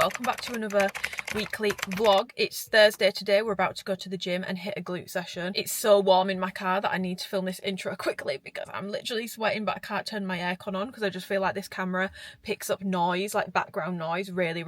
welcome back to another weekly vlog. It's Thursday today. We're about to go to the gym and hit a glute session. It's so warm in my car that I need to film this intro quickly because I'm literally sweating, but I can't turn my aircon on because I just feel like this camera picks up noise, like background noise, really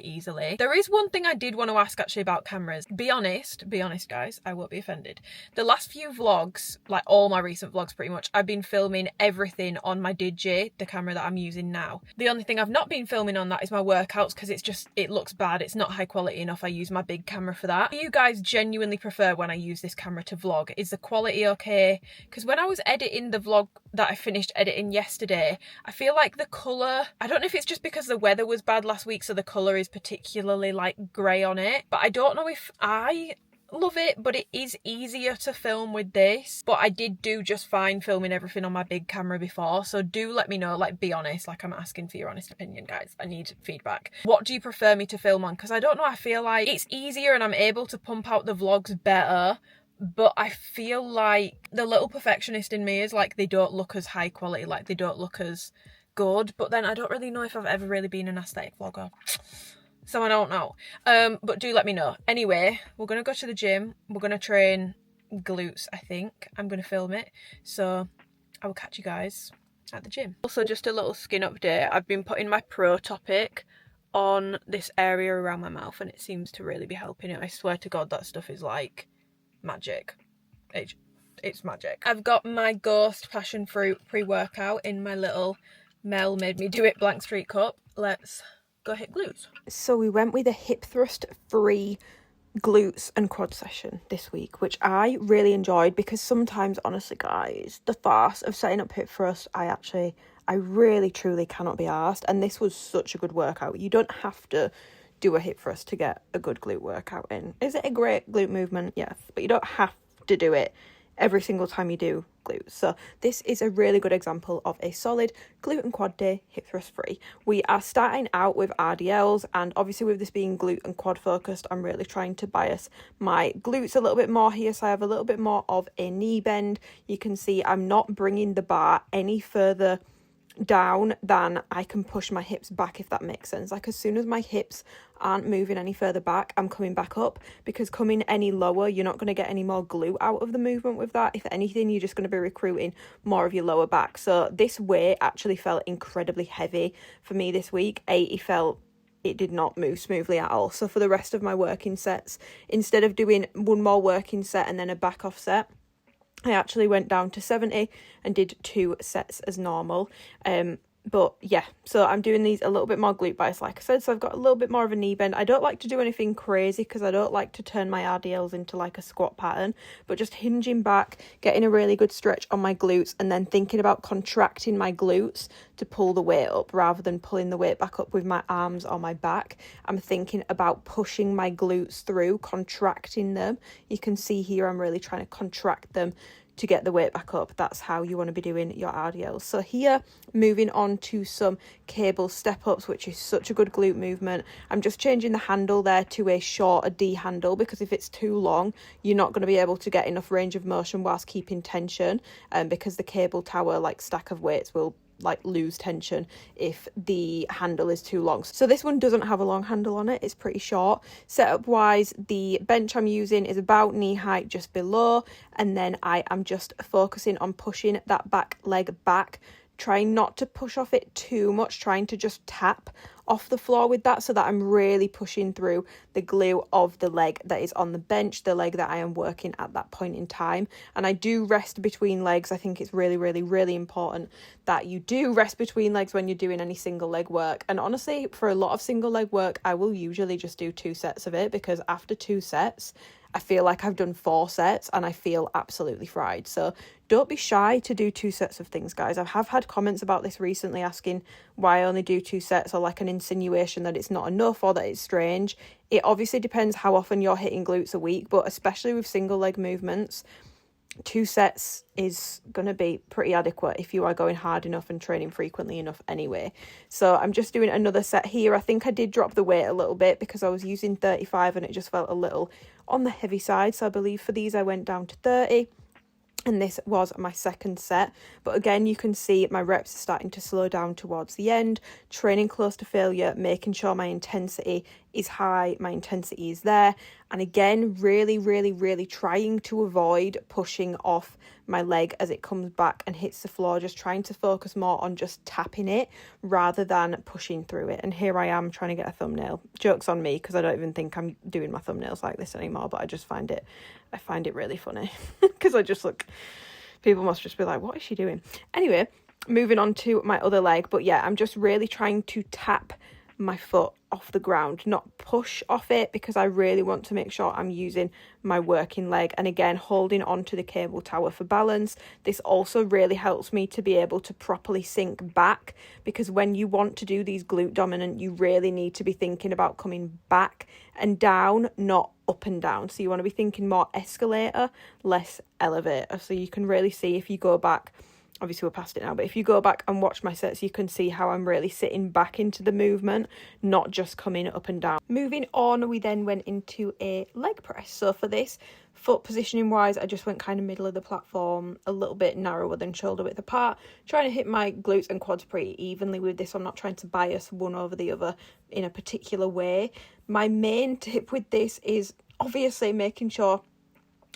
easily. There is one thing I did want to ask actually about cameras. Be honest guys, I won't be offended. The last few vlogs, like all my recent vlogs pretty much, I've been filming everything on my Digi, the camera that I'm using now. The only thing I've not been filming on that is my workouts because it looks bad. It's not high quality enough. I use my big camera for that. Do you guys genuinely prefer when I use this camera to vlog? Is the quality okay? Because when I was editing the vlog that I finished editing yesterday, I feel like the colour, I don't know if it's just because the weather was bad last week so the colour is particularly like grey on it, but I don't know if I love it, but it is easier to film with this. But I did do just fine filming everything on my big camera before, so do let me know, like, be honest, like I'm asking for your honest opinion, guys. I need feedback. What do you prefer me to film on? Because I don't know, I feel like it's easier and I'm able to pump out the vlogs better, but I feel like the little perfectionist in me is like, they don't look as high quality, like they don't look as good. But then I don't really know if I've ever really been an aesthetic vlogger, so I don't know. But do let me know. Anyway, we're going to go to the gym. We're going to train glutes, I think. I'm going to film it. So I will catch you guys at the gym. Also, just a little skin update. I've been putting my Pro Topic on this area around my mouth and it seems to really be helping it. I swear to God, that stuff is like magic. It's magic. I've got my Ghost passion fruit pre-workout in my little Mel made me do it blank street cup. Let's go hit glutes. So we went with a hip thrust free glutes and quad session this week, which I really enjoyed because sometimes, honestly guys, the farce of setting up hip thrust, I really truly cannot be arsed, and this was such a good workout. You don't have to do a hip thrust to get a good glute workout in. Is it a great glute movement? Yes, but you don't have to do it every single time you do glutes. So this is a really good example of a solid glute and quad day, hip thrust free. We are starting out with RDLs, and obviously with this being glute and quad focused, I'm really trying to bias my glutes a little bit more here, so I have a little bit more of a knee bend. You can see I'm not bringing the bar any further down than I can push my hips back, if that makes sense. Like as soon as my hips aren't moving any further back, I'm coming back up, because coming any lower, you're not going to get any more glute out of the movement with that. If anything, you're just going to be recruiting more of your lower back. So this weight actually felt incredibly heavy for me this week. It did not move smoothly at all. So for the rest of my working sets, instead of doing one more working set and then a back off set, I actually went down to 70 and did 2 sets as normal. But yeah, so I'm doing these a little bit more glute bias, like I said, so I've got a little bit more of a knee bend. I don't like to do anything crazy because I don't like to turn my RDLs into like a squat pattern, but just hinging back, getting a really good stretch on my glutes, and then thinking about contracting my glutes to pull the weight up rather than pulling the weight back up with my arms or my back. I'm thinking about pushing my glutes through, contracting them. You can see here I'm really trying to contract them to get the weight back up. That's how you want to be doing your RDLs. So here, moving on to some cable step ups, which is such a good glute movement. I'm just changing the handle there to a shorter D handle, because if it's too long, you're not going to be able to get enough range of motion whilst keeping tension, because the cable tower, like stack of weights, will like lose tension if the handle is too long. So this one doesn't have a long handle on it, it's pretty short. Setup wise, the bench I'm using is about knee height, just below, and then I am just focusing on pushing that back leg back, trying not to push off it too much, trying to just tap off the floor with that, so that I'm really pushing through the glute of the leg that is on the bench, the leg that I am working at that point in time. And I do rest between legs. I think it's really important that you do rest between legs when you're doing any single leg work. And honestly, for a lot of single leg work, I will usually just do 2 sets of it, because after 2 sets, I feel like I've done 4 sets and I feel absolutely fried. So don't be shy to do 2 sets of things, guys. I have had comments about this recently asking why I only do 2 sets, or like an insinuation that it's not enough or that it's strange. It obviously depends how often you're hitting glutes a week, but especially with single leg movements, 2 sets is going to be pretty adequate if you are going hard enough and training frequently enough anyway. So I'm just doing another set here. I think I did drop the weight a little bit because I was using 35 and it just felt a little on the heavy side. So I believe for these I went down to 30. and this was my second set. But again, you can see my reps are starting to slow down towards the end, training close to failure, making sure my intensity is high, my intensity is there. And again, really trying to avoid pushing off my leg as it comes back and hits the floor, just trying to focus more on just tapping it rather than pushing through it. And here I am trying to get a thumbnail. Joke's on me, because I don't even think I'm doing my thumbnails like this anymore, but I find it really funny because I just look, people must just be like, what is she doing? Anyway, moving on to my other leg. But yeah, I'm just really trying to tap my foot off the ground, not push off it, because I really want to make sure I'm using my working leg. And again, holding onto the cable tower for balance. This also really helps me to be able to properly sink back, because when you want to do these glute dominant, you really need to be thinking about coming back and down, not up and down. So you want to be thinking more escalator, less elevator. So you can really see, if you go back, obviously we're past it now, but if you go back and watch my sets, you can see how I'm really sitting back into the movement, not just coming up and down. Moving on, we then went into a leg press. So for this, foot positioning wise, I just went kind of middle of the platform, a little bit narrower than shoulder width apart, trying to hit my glutes and quads pretty evenly with this. I'm not trying to bias one over the other in a particular way. My main tip with this is obviously making sure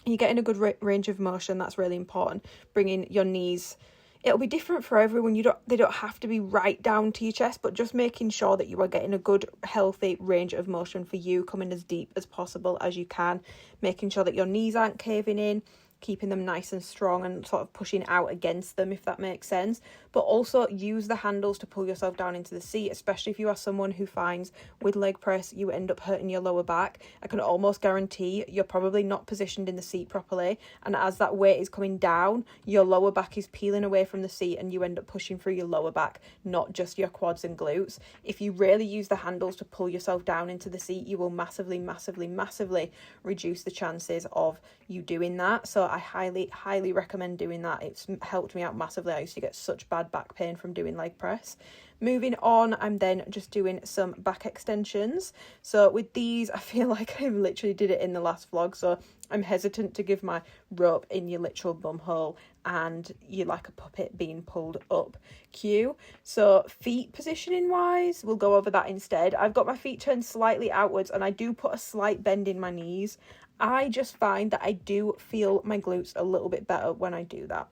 you're getting a good range of motion. That's really important. Bringing your knees, it'll be different for everyone. They don't have to be right down to your chest, but just making sure that you are getting a good, healthy range of motion for you, coming as deep as possible as you can, making sure that your knees aren't caving in, keeping them nice and strong and sort of pushing out against them, if that makes sense. But also use the handles to pull yourself down into the seat, especially if you are someone who finds with leg press you end up hurting your lower back. I can almost guarantee you're probably not positioned in the seat properly, and as that weight is coming down, your lower back is peeling away from the seat and you end up pushing through your lower back, not just your quads and glutes. If you really use the handles to pull yourself down into the seat, you will massively reduce the chances of you doing that. So I highly recommend doing that. It's helped me out massively. I used to get such bad back pain from doing leg press. Moving on, I'm then just doing some back extensions. So with these, I feel like I literally did it in the last vlog, so I'm hesitant to give my rope in your literal bum hole and you're like a puppet being pulled up cue. So feet positioning wise, we'll go over that instead. I've got my feet turned slightly outwards and I do put a slight bend in my knees. I just find that I do feel my glutes a little bit better when I do that.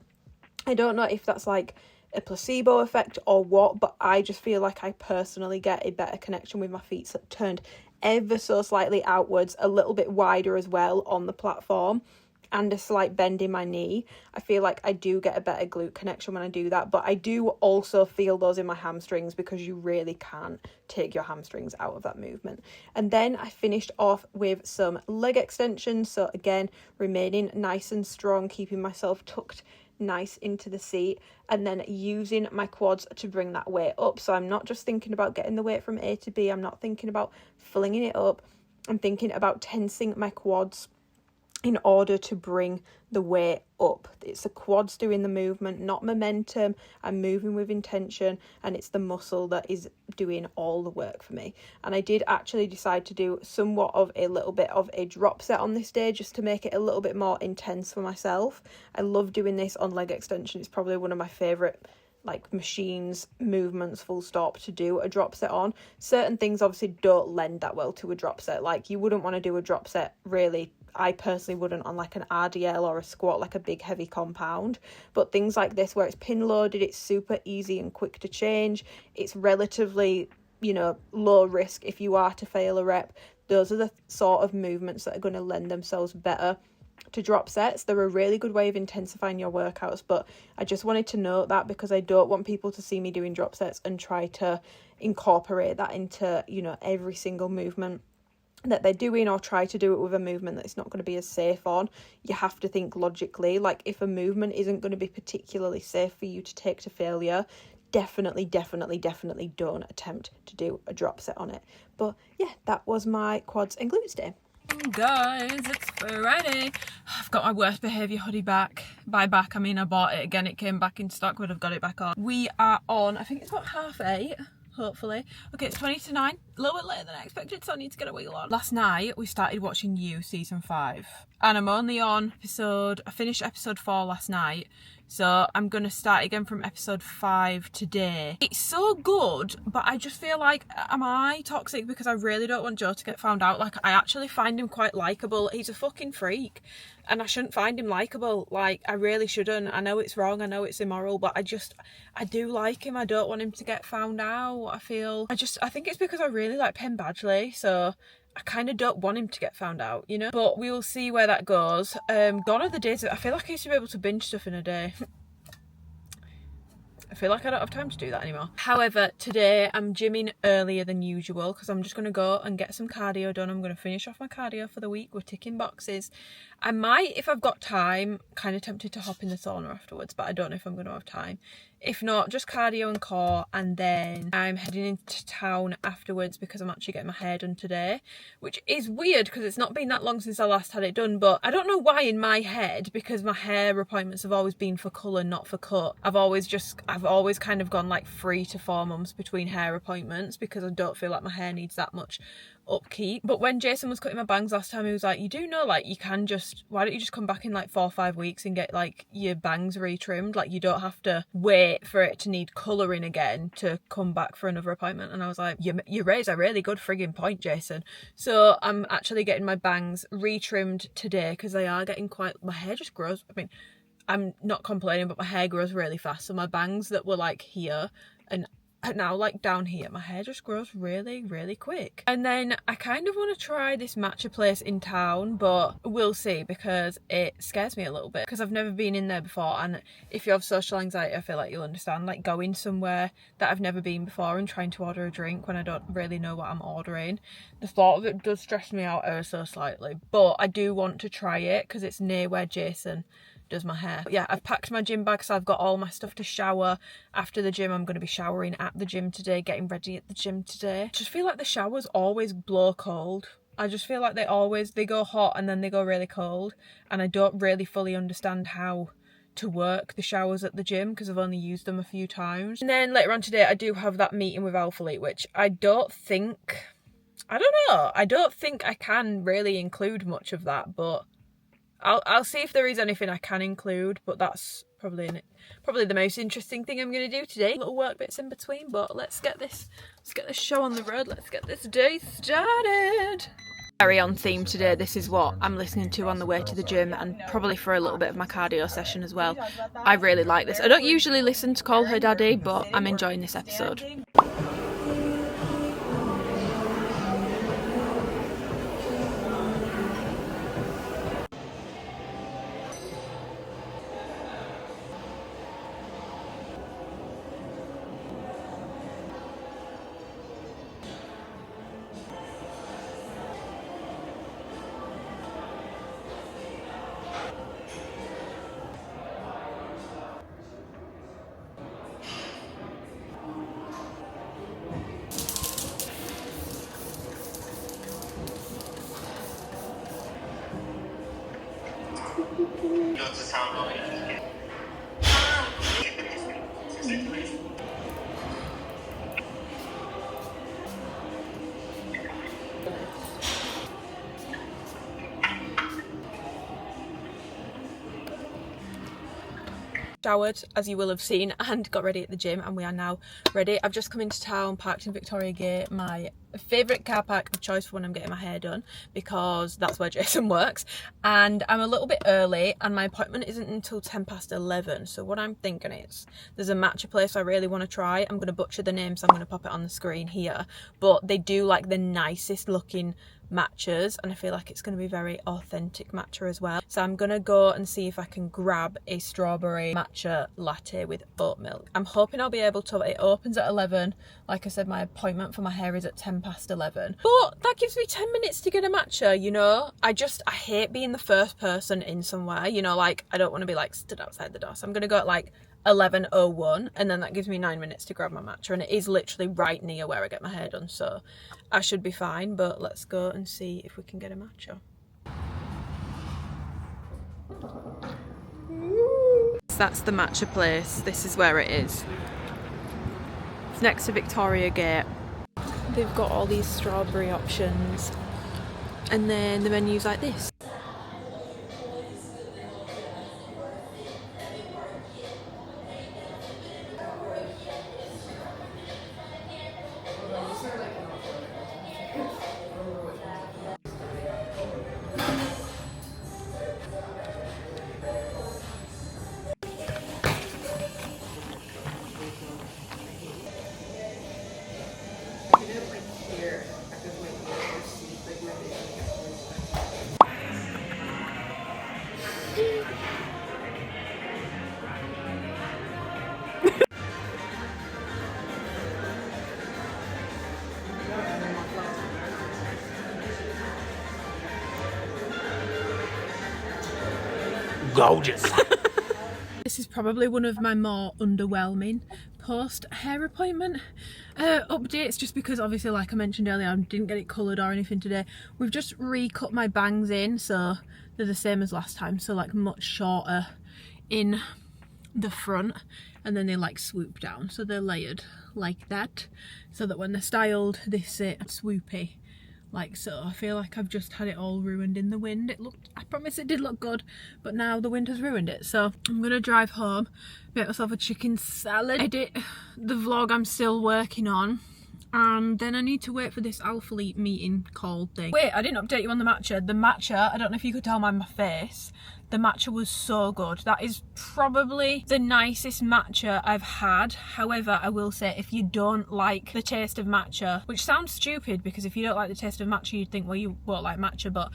I don't know if that's like a placebo effect or what, but I just feel like I personally get a better connection with my feet turned ever so slightly outwards, a little bit wider as well on the platform, and a slight bend in my knee. I feel like I do get a better glute connection when I do that, but I do also feel those in my hamstrings, because you really can't take your hamstrings out of that movement. And then I finished off with some leg extensions. So again, remaining nice and strong, keeping myself tucked nice into the seat, and then using my quads to bring that weight up. So I'm not just thinking about getting the weight from A to B, I'm not thinking about flinging it up, I'm thinking about tensing my quads in order to bring the weight up. It's the quads doing the movement, not momentum. I'm moving with intention, and it's the muscle that is doing all the work for me. And I did actually decide to do somewhat of a little bit of a drop set on this day, just to make it a little bit more intense for myself. I love doing this on leg extension. It's probably one of my favorite like machines, movements, full stop, to do a drop set on. Certain things obviously don't lend that well to a drop set. Like you wouldn't want to do a drop set, really, I personally wouldn't, on like an RDL or a squat, like a big heavy compound. But things like this where it's pin loaded, it's super easy and quick to change, it's relatively, low risk if you are to fail a rep. Those are the sort of movements that are going to lend themselves better to drop sets. They're a really good way of intensifying your workouts, but I just wanted to note that, because I don't want people to see me doing drop sets and try to incorporate that into every single movement that they're doing, or try to do it with a movement that's not going to be as safe on. You have to think logically. Like if a movement isn't going to be particularly safe for you to take to failure, definitely don't attempt to do a drop set on it. But yeah, that was my quads and glutes day. Guys, it's Friday. I've got my worst behaviour hoodie back. By back, I mean I bought it again. It came back in stock, but I've got it back on. We are on, I think it's about 8:30. hopefully. Okay, it's 20 to 9, a little bit later than I expected, so I need to get a wiggle on. Last night we started watching You season 5 and I'm only on I finished episode 4 last night, so I'm gonna start again from episode 5 today. It's so good, but I just feel like, am I toxic because I really don't want Joe to get found out? Like, I actually find him quite likeable. He's a fucking freak and I shouldn't find him likeable. Like, I really shouldn't. I know it's wrong, I know it's immoral, but I do like him. I don't want him to get found out. I think it's because I really like Penn Badgley, so I kind of don't want him to get found out, you know? But we will see where that goes. Gone are the days that I feel like I used to be able to binge stuff in a day. I feel like I don't have time to do that anymore. However, today I'm gymming earlier than usual because I'm just going to go and get some cardio done. I'm going to finish off my cardio for the week. We're ticking boxes. I might, if I've got time, kind of tempted to hop in the sauna afterwards, but I don't know if I'm going to have time. If not, just cardio and core, and then I'm heading into town afterwards because I'm actually getting my hair done today, which is weird because it's not been that long since I last had it done, but I don't know why in my head, because my hair appointments have always been for colour, not for cut. I've always kind of gone like 3 to 4 months between hair appointments because I don't feel like my hair needs that much upkeep. But when Jason was cutting my bangs last time, he was like, you do know, like, you can just, why don't you just come back in like 4 or 5 weeks and get like your bangs retrimmed? Like, you don't have to wait for it to need colouring again to come back for another appointment. And I was like, you raise a really good frigging point, Jason. So I'm actually getting my bangs retrimmed today because they are getting quite, my hair just grows. I mean, I'm not complaining, but my hair grows really fast. So my bangs that were like here and now like down here, my hair just grows really, really quick. And then I kind of want to try this matcha place in town, but we'll see because it scares me a little bit because I've never been in there before. And if you have social anxiety, I feel like you'll understand, like going somewhere that I've never been before and trying to order a drink when I don't really know what I'm ordering. The thought of it does stress me out ever so slightly, but I do want to try it because it's near where Jason does my hair. But yeah, I've packed my gym bag, so I've got all my stuff to shower after the gym. I'm going to be showering at the gym today, getting ready at the gym today. I just feel like the showers always blow cold. I just feel like they go hot and then they go really cold, and I don't really fully understand how to work the showers at the gym because I've only used them a few times. And then later on today I do have that meeting with alphalete, which I don't think I can really include much of that, but I'll see if there is anything I can include, but that's probably the most interesting thing I'm going to do today. Little work bits in between, but let's get this show on the road. Let's get this day started. Very on theme today. This is what I'm listening to on the way to the gym and probably for a little bit of my cardio session as well. I really like this. I don't usually listen to Call Her Daddy, but I'm enjoying this episode. Showered, as you will have seen, and got ready at the gym, and we are now ready. I've just come into town, parked in Victoria Gate, my favourite car park of choice for when I'm getting my hair done because that's where Jason works, and I'm a little bit early and my appointment isn't until 11:10. So what I'm thinking is there's a matcha place I really want to try. I'm going to butcher the name, so I'm going to pop it on the screen here, but they do like the nicest looking matchas, and I feel like it's going to be very authentic matcha as well. So I'm gonna go and see if I can grab a strawberry matcha latte with oat milk. I'm hoping I'll be able to. It opens at 11. Like I said, my appointment for my hair is at 11:10, but that gives me 10 minutes to get a matcha, you know. I hate being the first person in somewhere, you know, like I don't want to be like stood outside the door, so I'm gonna go at like 11:01, and then that gives me 9 minutes to grab my matcha, and it is literally right near where I get my hair done, so I should be fine. But let's go and see if we can get a matcha. That's the matcha place. This is where it is. It's next to Victoria Gate. They've got all these strawberry options, and then the menu's like this. Gorgeous. This is probably one of my more underwhelming post hair appointment updates, just because obviously, like I mentioned earlier, I didn't get it coloured or anything today. We've just recut my bangs in, so they're the same as last time, so like much shorter in the front, and then they like swoop down, so they're layered like that, so that when they're styled they sit swoopy like so. I feel like I've just had it all ruined in the wind. It looked, I promise it did look good, but now the wind has ruined it. So I'm gonna drive home, make myself a chicken salad, edit the vlog I'm still working on, and then I need to wait for this alphalete meeting call thing. Wait, I didn't update you on the matcha. The matcha, I don't know if you could tell by my face, the matcha was so good. That is probably the nicest matcha I've had. However, I will say, if you don't like the taste of matcha, which sounds stupid because if you don't like the taste of matcha, you'd think, well, you won't like matcha, but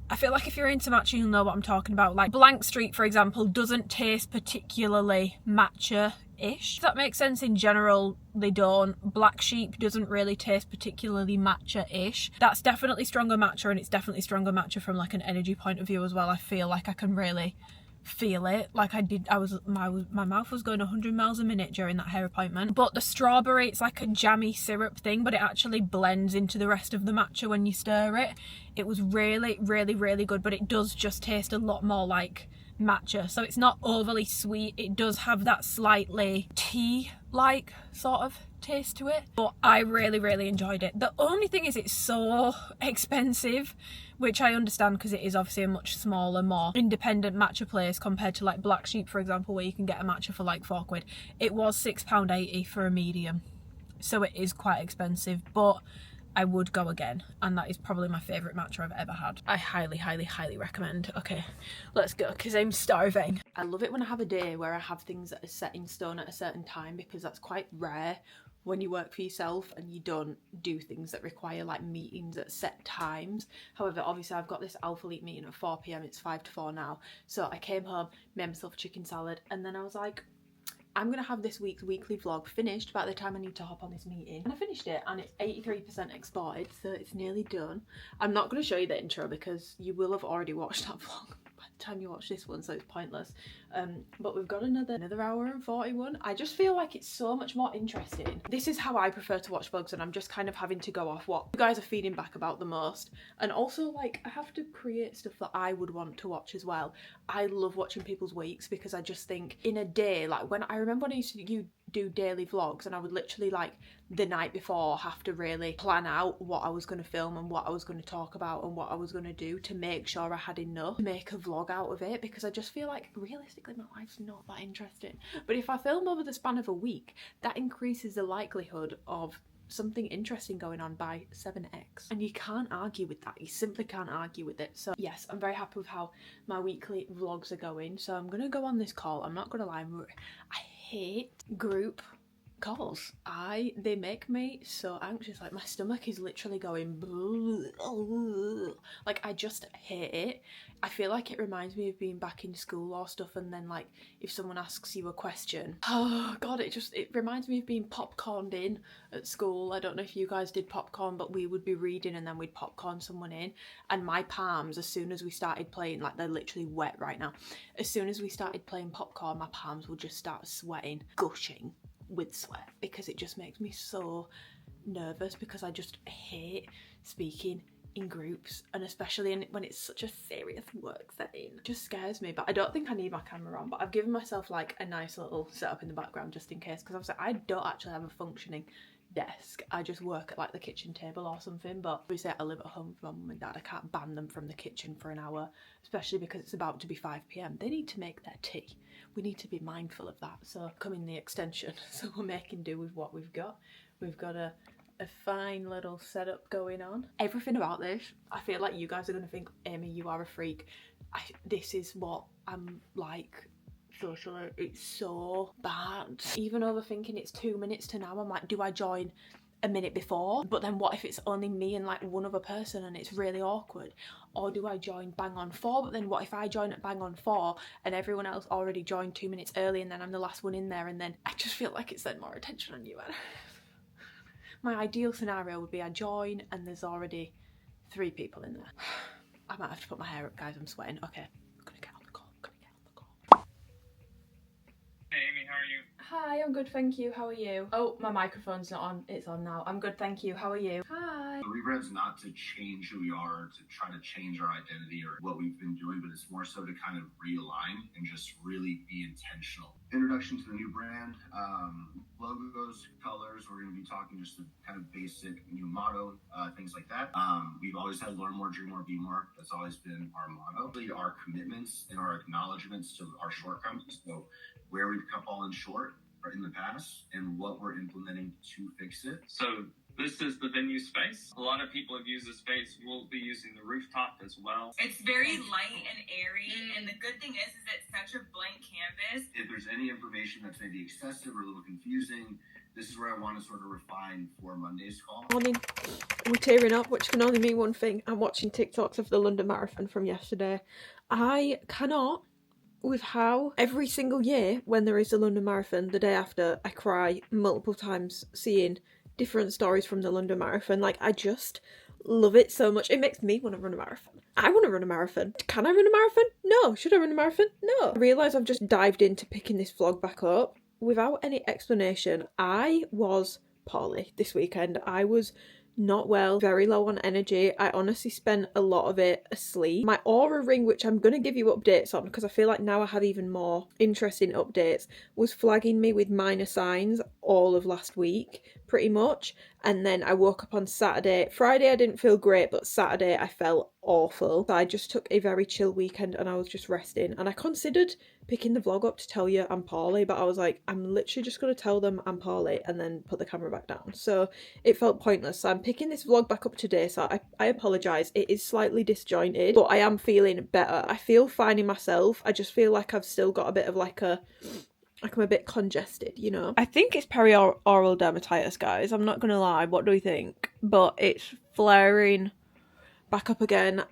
I feel like if you're into matcha, you'll know what I'm talking about. Like Blank Street, for example, doesn't taste particularly matcha-ish. If that makes sense. In general, they don't. Black Sheep doesn't really taste particularly matcha-ish. That's definitely stronger matcha, and it's definitely stronger matcha from like an energy point of view as well. I feel like I can really feel it. Like my mouth was going 100 miles a minute during that hair appointment. But the strawberry, it's like a jammy syrup thing, but it actually blends into the rest of the matcha when you stir it. It was really, really, really good, but it does just taste a lot more like matcha, so it's not overly sweet. It does have that slightly tea-like sort of taste to it, but I really, really enjoyed it. The only thing is it's so expensive, which I understand because it is obviously a much smaller, more independent matcha place compared to like Black Sheep, for example, where you can get a matcha for like £4. It was £6.80 for a medium, so it is quite expensive, but I would go again, and that is probably my favourite matcha I've ever had. I highly, highly, highly recommend. Okay, let's go, because I'm starving. I love it when I have a day where I have things that are set in stone at a certain time, because that's quite rare when you work for yourself and you don't do things that require like meetings at set times. However, obviously I've got this alphalete meeting at 4 PM, it's 5 to 4 now. So I came home, made myself a chicken salad, and then I was like, I'm going to have this week's weekly vlog finished by the time I need to hop on this meeting. And I finished it, and it's 83% exported, so it's nearly done. I'm not going to show you the intro because you will have already watched that vlog by the time you watch this one, so it's pointless. But we've got another hour and 41. I just feel like it's so much more interesting. This is how I prefer to watch vlogs, and I'm just kind of having to go off what you guys are feeding back about the most. And also, like, I have to create stuff that I would want to watch as well. I love watching people's weeks, because I just think in a day, like when I remember when I used to do daily vlogs, and I would literally like the night before have to really plan out what I was going to film and what I was going to talk about and what I was going to do to make sure I had enough to make a vlog out of it, because I just feel like realistically my life's not that interesting. But if I film over the span of a week, that increases the likelihood of something interesting going on by 7x, and you can't argue with that. You simply can't argue with it. So yes, I'm very happy with how my weekly vlogs are going. So I'm gonna go on this call. I'm not gonna lie, I hate group calls. They make me so anxious. Like my stomach is literally going like I just hate it. I feel like it reminds me of being back in school or stuff, and then like if someone asks you a question, oh god, it reminds me of being popcorned in at school. I don't know if you guys did popcorn, but we would be reading and then we'd popcorn someone in, and my palms, as soon as we started playing, like they're literally wet right now, as soon as we started playing popcorn, my palms would just start sweating, gushing with sweat, because it just makes me so nervous, because I just hate speaking in groups, and especially when it's such a serious work setting, it just scares me. But I don't think I need my camera on, but I've given myself like a nice little setup in the background just in case, because obviously I don't actually have a functioning desk. I just work at like the kitchen table or something, but obviously I live at home with my mum and dad. I can't ban them from the kitchen for an hour, especially because it's about to be 5 p.m. They need to make their tea. We need to be mindful of that. So come in the extension, so we're making do with what we've got. We've got a fine little setup going on. Everything about this, I feel like you guys are going to think, Amy, you are a freak. This is what I'm like socially. It's so bad. Even overthinking it's 2 minutes to now, I'm like, do I join a minute before? But then what if it's only me and like one other person and it's really awkward? Or do I join bang on 4? But then what if I join at bang on 4 and everyone else already joined 2 minutes early and then I'm the last one in there, and then I just feel like it's then more attention on you. My ideal scenario would be I join and there's already 3 people in there. I might have to put my hair up, guys, I'm sweating. Okay, I'm gonna get on the call. Hey Amy, how are you? Hi, I'm good, thank you. How are you? Oh, my microphone's not on. It's on now. I'm good, thank you. How are you? Hi. The rebrand's not to change who we are, to try to change our identity or what we've been doing, but it's more so to kind of realign and just really be intentional. Introduction to the new brand, logos, colors. We're going to be talking just the kind of basic new motto, things like that. We've always had learn more, dream more, be more. That's always been our motto. Really our commitments and our acknowledgements to our shortcomings. So where we've fallen short in the past and what we're implementing to fix it. So this is the venue space. A lot of people have used this space. We'll be using the rooftop as well. It's very light and airy, and the good thing is it's such a blank canvas. If there's any information that's maybe excessive or a little confusing, this is where I want to sort of refine for Monday's call. Morning. We're tearing up, which can only mean one thing. I'm watching TikToks of the London Marathon from yesterday. I cannot with how every single year when there is a London Marathon, the day after, I cry multiple times seeing different stories from the London Marathon. Like, I just love it so much. It makes me want to run a marathon. I want to run a marathon. Can I run a marathon? No. Should I run a marathon? No. I realise I've just dived into picking this vlog back up without any explanation. I was poorly this weekend. I was not well, very low on energy. I honestly spent a lot of it asleep. My Oura ring, which I'm going to give you updates on because I feel like now I have even more interesting updates, was flagging me with minor signs all of last week, pretty much. And then I woke up on Saturday. Friday I didn't feel great, but Saturday I felt awful. So I just took a very chill weekend and I was just resting. And I considered picking the vlog up to tell you I'm poorly, but I was like, I'm literally just going to tell them I'm poorly and then put the camera back down. So it felt pointless. So I'm picking this vlog back up today, so I apologise. It is slightly disjointed, but I am feeling better. I feel fine in myself. I just feel like I've still got a bit of like I'm a bit congested, you know. I think it's perioral dermatitis, guys. I'm not going to lie. What do we think? But it's flaring back up again.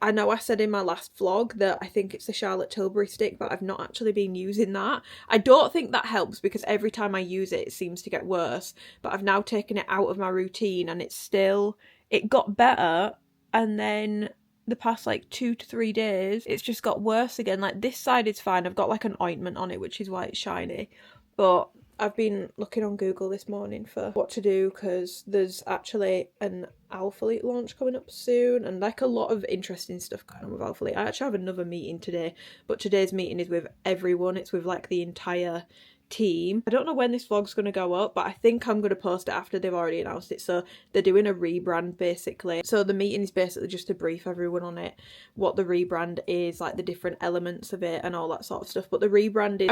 I know I said in my last vlog that I think it's the Charlotte Tilbury stick, but I've not actually been using that. I don't think that helps because every time I use it, it seems to get worse. But I've now taken it out of my routine and it got better, and then the past like 2 to 3 days it's just got worse again. Like, this side is fine. I've got like an ointment on it, which is why it's shiny, but I've been looking on Google this morning for what to do because there's actually an alphalete launch coming up soon and like a lot of interesting stuff going on with alphalete. I actually have another meeting today, but today's meeting is with everyone. It's with like the entire team. I don't know when this vlog's going to go up, but I think I'm going to post it after they've already announced it. So they're doing a rebrand basically. So the meeting is basically just to brief everyone on it, what the rebrand is, like the different elements of it and all that sort of stuff. But the rebrand is,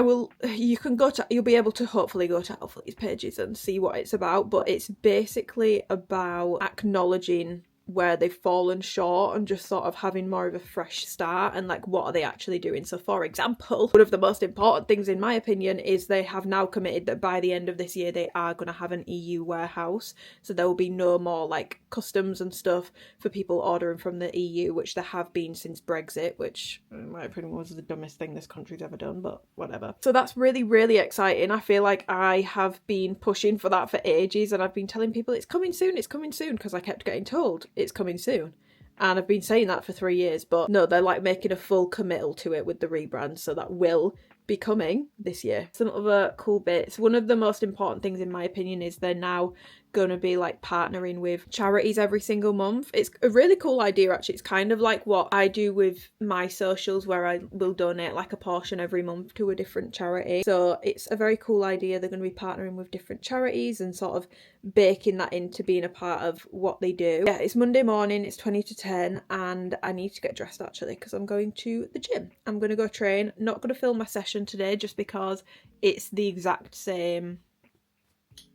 you'll be able to hopefully go to Alphalete's pages and see what it's about, but it's basically about acknowledging where they've fallen short and just sort of having more of a fresh start and like what are they actually doing. So for example, one of the most important things in my opinion is they have now committed that by the end of this year they are going to have an EU warehouse, so there will be no more like customs and stuff for people ordering from the EU, which there have been since Brexit, which in my opinion was the dumbest thing this country's ever done, but whatever. So that's really, really exciting. I feel like I have been pushing for that for ages and I've been telling people it's coming soon because I kept getting told it's coming soon. And I've been saying that for 3 years, but no, they're like making a full committal to it with the rebrand, so that will be coming this year. Some other cool bits. One of the most important things in my opinion is they're now going to be like partnering with charities every single month. It's a really cool idea actually. It's kind of like what I do with my socials, where I will donate like a portion every month to a different charity. So it's a very cool idea. They're going to be partnering with different charities and sort of baking that into being a part of what they do. Yeah, it's Monday morning, it's 20 to 10 and I need to get dressed actually because I'm going to the gym. I'm going to go train. Not going to film my session today just because it's the exact same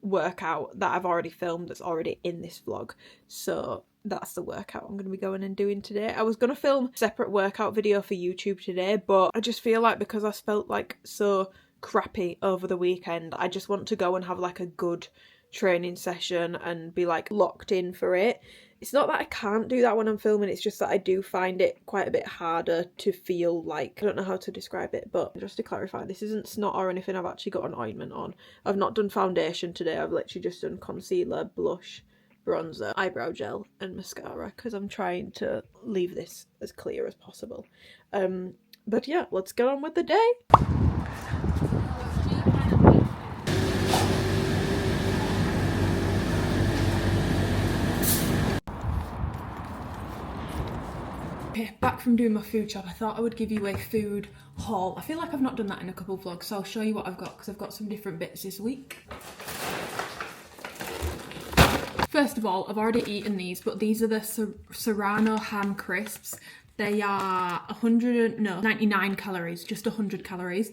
workout that I've already filmed that's already in this vlog. So that's the workout I'm going to be going and doing today. I was going to film a separate workout video for YouTube today, but I just feel like because I felt like so crappy over the weekend, I just want to go and have like a good training session and be like locked in for it. It's not that I can't do that when I'm filming, it's just that I do find it quite a bit harder to feel like, I don't know how to describe it, but just to clarify, this isn't snot or anything. I've actually got an ointment on. I've not done foundation today. I've literally just done concealer, blush, bronzer, eyebrow gel and mascara because I'm trying to leave this as clear as possible. But yeah, let's get on with the day. Okay, back from doing my food shop. I thought I would give you a food haul. I feel like I've not done that in a couple of vlogs, so I'll show you what I've got because I've got some different bits this week. First of all, I've already eaten these, but these are the Serrano ham crisps. They are 99 calories, just 100 calories,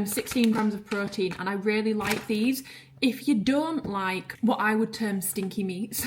16 grams of protein, and I really like these. If you don't like what I would term stinky meats,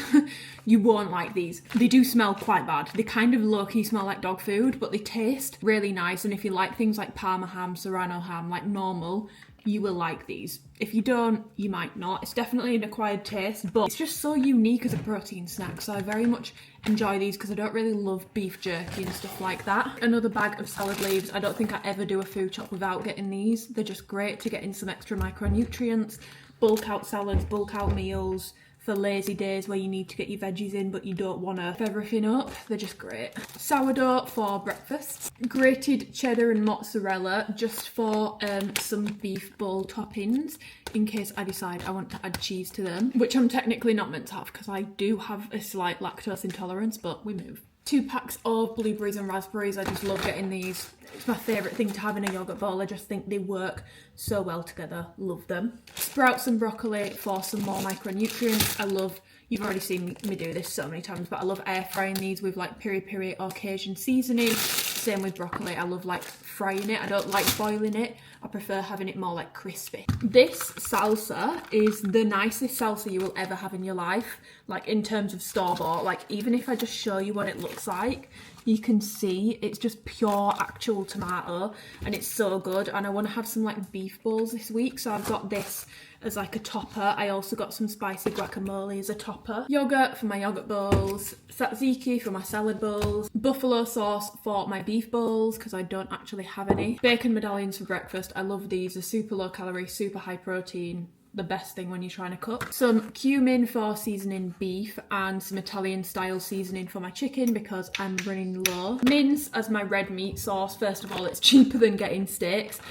you won't like these. They do smell quite bad. They kind of low-key smell like dog food, but they taste really nice, and if you like things like Parma ham, Serrano ham, like normal, you will like these. If you don't, you might not. It's definitely an acquired taste, but it's just so unique as a protein snack, so I very much enjoy these because I don't really love beef jerky and stuff like that. Another bag of salad leaves. I don't think I ever do a food shop without getting these. They're just great to get in some extra micronutrients, bulk out salads, bulk out meals, for lazy days where you need to get your veggies in but you don't want to f everything up. They're just great. Sourdough for breakfast. Grated cheddar and mozzarella just for some beef bowl toppings in case I decide I want to add cheese to them, which I'm technically not meant to have because I do have a slight lactose intolerance, but we move. 2 packs of blueberries and raspberries. I just love getting these. It's my favourite thing to have in a yoghurt bowl. I just think they work so well together. Love them. Sprouts and broccoli for some more micronutrients. I love, you've already seen me do this so many times, but I love air frying these with like piri piri or Cajun seasoning. Same with broccoli. I love like frying it. I don't like boiling it. I prefer having it more like crispy. This salsa is the nicest salsa you will ever have in your life. Like in terms of store-bought, like even if I just show you what it looks like, you can see it's just pure actual tomato and it's so good. And I want to have some like beef bowls this week, so I've got this as like a topper. I also got some spicy guacamole as a topper. Yogurt for my yogurt bowls, tzatziki for my salad bowls, buffalo sauce for my beef bowls because I don't actually have any. Bacon medallions for breakfast. I love these. They're super low calorie, super high protein. The best thing when you're trying to cook. Some cumin for seasoning beef and some Italian style seasoning for my chicken because I'm running low. Mince as my red meat sauce. First of all, it's cheaper than getting steaks.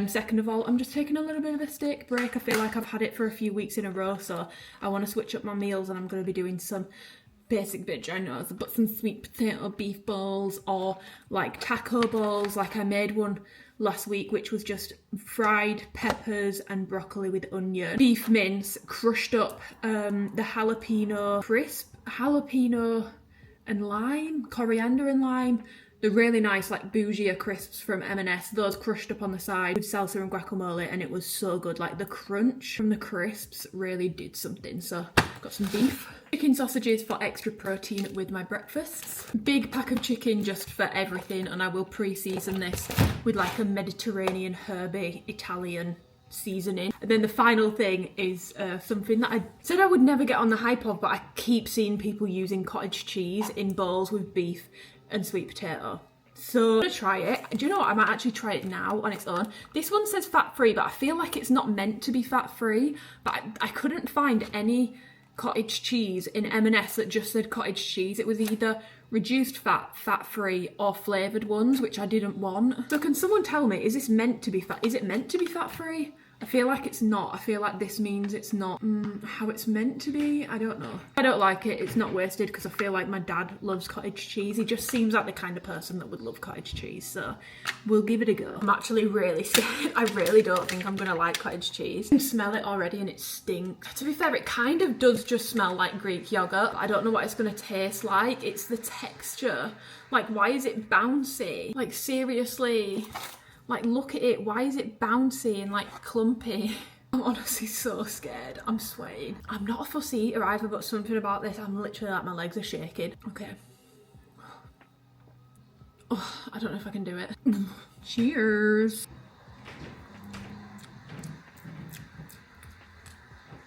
Second of all, I'm just taking a little bit of a steak break. I feel like I've had it for a few weeks in a row, so I want to switch up my meals and I'm going to be doing some basic bitch, I know, but some sweet potato beef bowls or like taco bowls. Like I made one last week which was just fried peppers and broccoli with onion, beef mince, crushed up the jalapeno crisp, jalapeno and lime, coriander and lime, the really nice like bougie crisps from M&S, those crushed up on the side with salsa and guacamole, and it was so good. Like the crunch from the crisps really did something. So got some beef. Chicken sausages for extra protein with my breakfasts. Big pack of chicken just for everything, and I will pre-season this with like a Mediterranean herby Italian seasoning. And then the final thing is something that I said I would never get on the hype of, but I keep seeing people using cottage cheese in bowls with beef and sweet potato. So I'm gonna try it. Do you know what? I might actually try it now on its own. This one says fat-free, but I feel like it's not meant to be fat-free. But I couldn't find any cottage cheese in M&S that just said cottage cheese. It was either reduced fat, fat-free, or flavoured ones, which I didn't want. So can someone tell me, is this meant to be fat? Is it meant to be fat-free? I feel like it's not. I feel like this means it's not how it's meant to be. I don't know. I don't like it. It's not wasted because I feel like my dad loves cottage cheese. He just seems like the kind of person that would love cottage cheese. So we'll give it a go. I'm actually really scared. I really don't think I'm going to like cottage cheese. I can smell it already and it stinks. To be fair, it kind of does just smell like Greek yogurt. I don't know what it's going to taste like. It's the texture. Like, why is it bouncy? Like, seriously. Like, look at it. Why is it bouncy and like clumpy? I'm honestly so scared. I'm sweating. I'm not a fussy eater either, but something about this, I'm literally like, my legs are shaking. Okay. Oh, I don't know if I can do it. Cheers.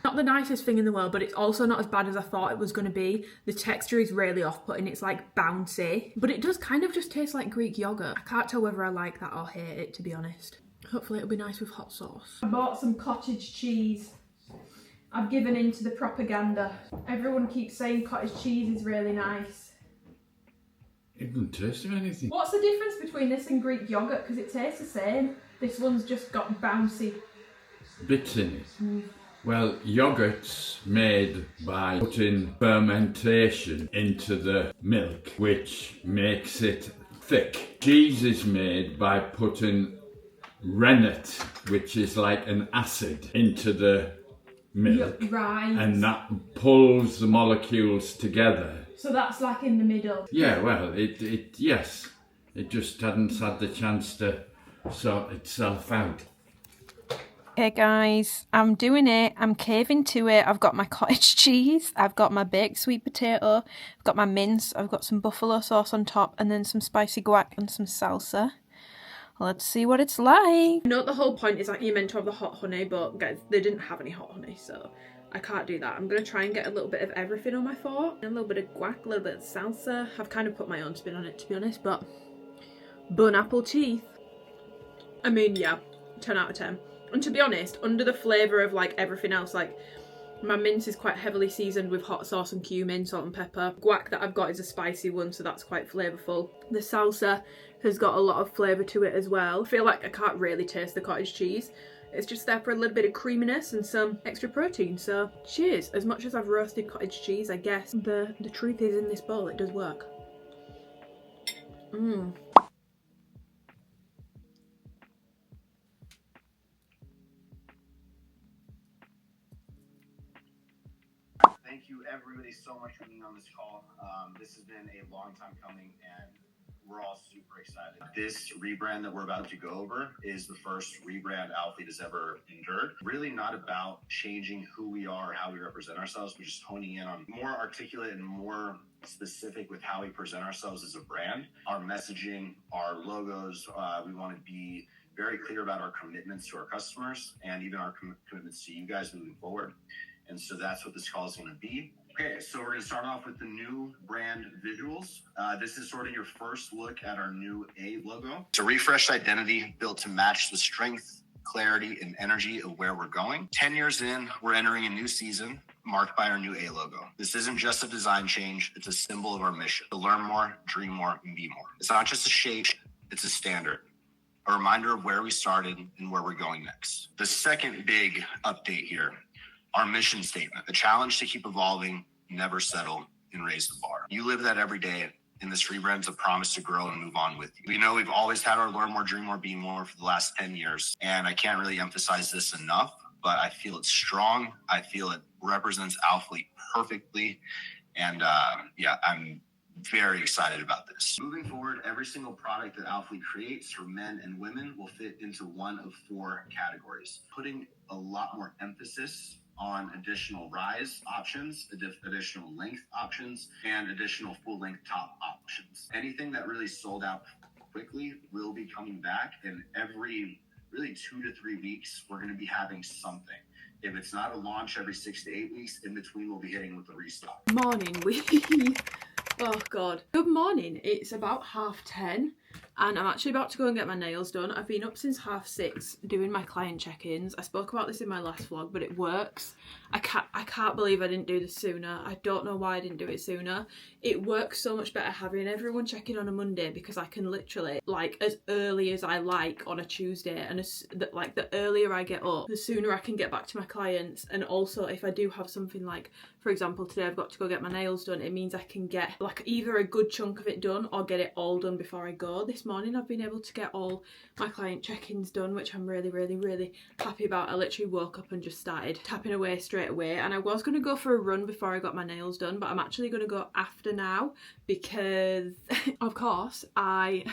Not the nicest thing in the world, but it's also not as bad as I thought it was going to be. The texture is really off-putting. It's like bouncy, but it does kind of just taste like Greek yogurt. I can't tell whether I like that or hate it, to be honest. Hopefully it'll be nice with hot sauce. I bought some cottage cheese. I've given in to the propaganda. Everyone keeps saying cottage cheese is really nice. It doesn't taste of anything. What's the difference between this and Greek yogurt? Because it tastes the same. This one's just got bouncy Bits in it. Well, yogurt's made by putting fermentation into the milk, which makes it thick. Cheese is made by putting rennet, which is like an acid, into the milk. Right. And that pulls the molecules together. So that's like in the middle. Yeah, well, yes. It just hadn't had the chance to sort itself out. Okay guys, I'm doing it. I'm caving to it. I've got my cottage cheese, I've got my baked sweet potato, I've got my mince, I've got some buffalo sauce on top, and then some spicy guac and some salsa. Let's see what it's like. I know the whole point is like you're meant to have the hot honey, but guys, they didn't have any hot honey, so I can't do that. I'm going to try and get a little bit of everything on my fork. A little bit of guac, a little bit of salsa. I've kind of put my own spin on it, to be honest, but bun apple teeth. I mean, yeah, 10 out of 10. And to be honest, under the flavour of like everything else, like my mince is quite heavily seasoned with hot sauce and cumin, salt and pepper. Guac that I've got is a spicy one, so that's quite flavourful. The salsa has got a lot of flavour to it as well. I feel like I can't really taste the cottage cheese. It's just there for a little bit of creaminess and some extra protein, so cheers. As much as I've roasted cottage cheese, I guess the truth is in this bowl, it does work. Thank you everybody so much for being on this call. This has been a long time coming and we're all super excited. This rebrand that we're about to go over is the first rebrand Alphalete has ever endured. Really not about changing who we are, how we represent ourselves, but just honing in on more articulate and more specific with how we present ourselves as a brand. Our messaging, our logos, we want to be very clear about our commitments to our customers and even our commitments to you guys moving forward. And so that's what this call is going to be. Okay, so we're going to start off with the new brand visuals. This is sort of your first look at our new A logo. It's a refreshed identity built to match the strength, clarity, and energy of where we're going. 10 years in, we're entering a new season marked by our new A logo. This isn't just a design change, it's a symbol of our mission. To learn more, dream more, and be more. It's not just a shape, it's a standard. A reminder of where we started and where we're going next. The second big update here, our mission statement, a challenge to keep evolving, never settle, and raise the bar. You live that every day, and this rebrand's a promise to grow and move on with you. We know we've always had our learn more, dream more, be more for the last 10 years, and I can't really emphasize this enough, but I feel it's strong. I feel it represents Alphalete perfectly, and I'm very excited about this. Moving forward, every single product that Alphalete creates for men and women will fit into one of 4 categories, putting a lot more emphasis on additional rise options, additional length options, and additional full-length top options. Anything that really sold out quickly will be coming back, and every really 2 to 3 weeks, we're going to be having something. If it's not a launch every 6 to 8 weeks, in between we'll be hitting with the restock. Morning, oh god. Good morning, it's about 10:30. and I'm actually about to go and get my nails done. I've been up since 6:30 doing my client check-ins. I spoke about this in my last vlog, but it works. I can't believe I didn't do this sooner. I don't know why I didn't do it sooner. It works so much better having everyone check in on a Monday, because I can literally, like, as early as I like on a Tuesday, and like the earlier I get up, the sooner I can get back to my clients. And also, if I do have something, like for example today I've got to go get my nails done, it means I can get like either a good chunk of it done or get it all done before I go. This morning I've been able to get all my client check-ins done, which I'm really happy about. I literally woke up and just started tapping away straight away, and I was going to go for a run before I got my nails done, but I'm actually going to go after now, because of course I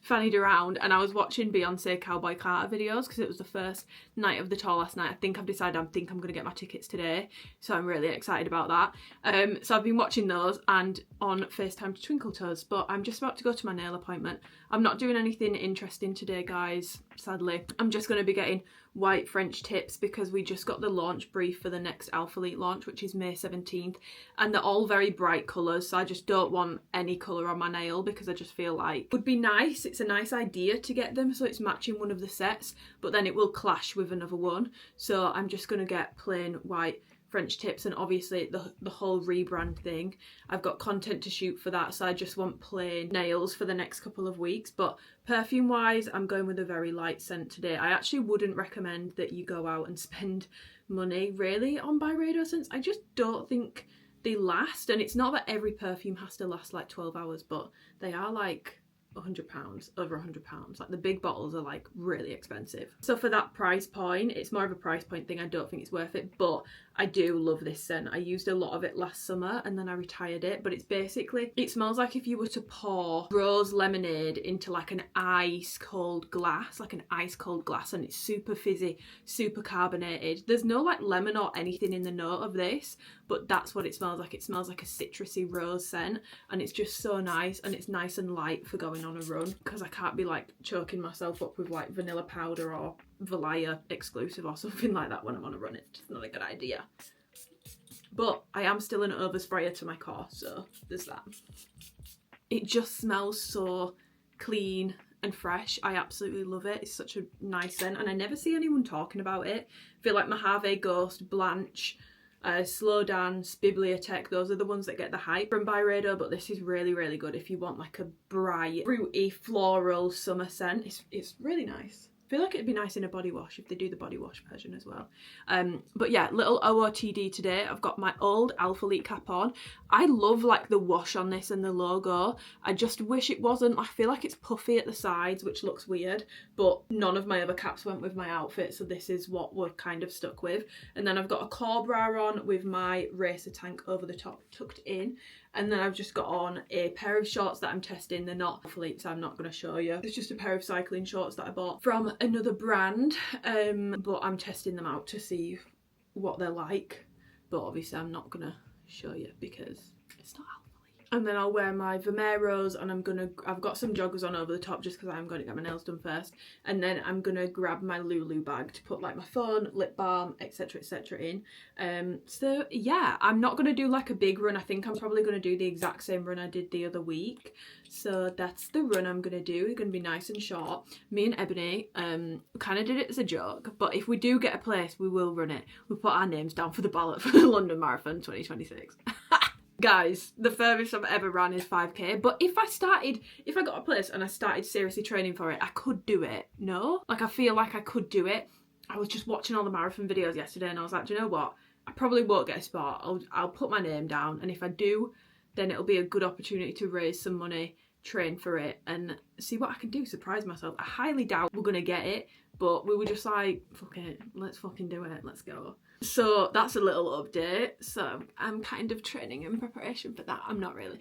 fannied around and I was watching Beyonce Cowboy Carter videos, because it was the first night of the tour last night. I've decided I'm going to get my tickets today, so I'm really excited about that. So I've been watching those and on FaceTime to Twinkle Toes, but I'm just about to go to my nail appointment. I'm not doing anything interesting today, guys, sadly. I'm just going to be getting white French tips, because we just got the launch brief for the next alphalete launch, which is May 17th, and they're all very bright colours, so I just don't want any colour on my nail, because I just feel like it would be nice, it's a nice idea to get them so it's matching one of the sets, but then it will clash with another one. So I'm just going to get plain white French tips, and obviously the whole rebrand thing, I've got content to shoot for that, so I just want plain nails for the next couple of weeks. But perfume wise, I'm going with a very light scent today. I actually wouldn't recommend that you go out and spend money really on Byredo scents. I just don't think they last, and it's not that every perfume has to last like 12 hours, but they are like £100, over £100. Like the big bottles are like really expensive. So for that price point, it's more of a price point thing. I don't think it's worth it, but I do love this scent. I used a lot of it last summer and then I retired it, but it's basically, it smells like if you were to pour rose lemonade into like an ice cold glass, and it's super fizzy, super carbonated. There's no like lemon or anything in the note of this, but that's what it smells like. It smells like a citrusy rose scent, and it's just so nice, and it's nice and light for going on a run, because I can't be like choking myself up with like vanilla powder or Valaya exclusive or something like that when I'm on a run. It's just not a good idea. But I am still an oversprayer to my core, so there's that. It just smells so clean and fresh. I absolutely love it. It's such a nice scent, and I never see anyone talking about it. I feel like Mojave Ghost, Blanche, Slow Dance, Bibliotech, those are the ones that get the hype from Byredo, but this is really good if you want like a bright, fruity, floral summer scent. It's really nice. I feel like it'd be nice in a body wash if they do the body wash version as well. But yeah, little OOTD today. I've got my old alphalete cap on. I love like the wash on this and the logo. I just wish it wasn't. I feel like it's puffy at the sides, which looks weird, but none of my other caps went with my outfit, so this is what we're kind of stuck with. And then I've got a core bra on with my racer tank over the top tucked in. And then I've just got on a pair of shorts that I'm testing. They're not alphalete, so I'm not going to show you. It's just a pair of cycling shorts that I bought from another brand, but I'm testing them out to see what they're like. But obviously I'm not going to show you because it's not alphalete. And then I'll wear my Vomeros, and I've got some joggers on over the top just because I'm going to get my nails done first. And then I'm going to grab my Lulu bag to put like my phone, lip balm, etc in. So yeah, I'm not going to do like a big run. I think I'm probably going to do the exact same run I did the other week. So that's the run I'm going to do. It's going to be nice and short. Me and Ebony kind of did it as a joke, but if we do get a place, we will run it. We'll put our names down for the ballot for the London Marathon 2026. Guys, the furthest I've ever ran is 5k, but if I got a place and I started seriously training for it, I could do it. No? Like, I feel like I could do it. I was just watching all the marathon videos yesterday and I was like, do you know what? I probably won't get a spot. I'll put my name down, and if I do, then it'll be a good opportunity to raise some money, train for it, and see what I can do, surprise myself. I highly doubt we're gonna get it, but we were just like, fuck it, let's fucking do it, let's go. So that's a little update. So I'm kind of training in preparation for that. I'm not really.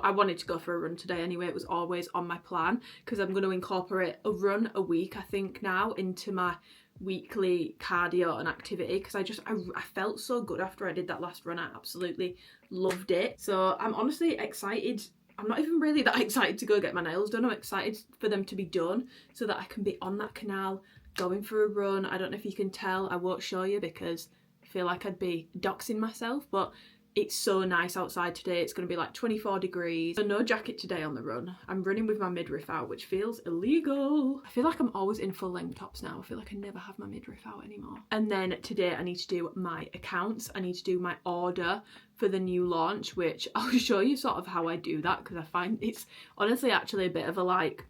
I wanted to go for a run today anyway. It was always on my plan, because I'm going to incorporate a run a week, I think, now into my weekly cardio and activity, because I felt so good after I did that last run. I absolutely loved it. So I'm honestly excited. I'm not even really that excited to go get my nails done. I'm excited for them to be done so that I can be on that canal going for a run. I don't know if you can tell. I won't show you because I feel like I'd be doxing myself, but It's so nice outside today. It's going to be like 24 degrees. So no jacket today on the run. I'm running with my midriff out, which feels illegal. I feel like I'm always in full length tops now. I feel like I never have my midriff out anymore. And then today I need to do my accounts. I need to do my order for the new launch, which I'll show you sort of how I do that, because I find it's honestly actually a bit of a like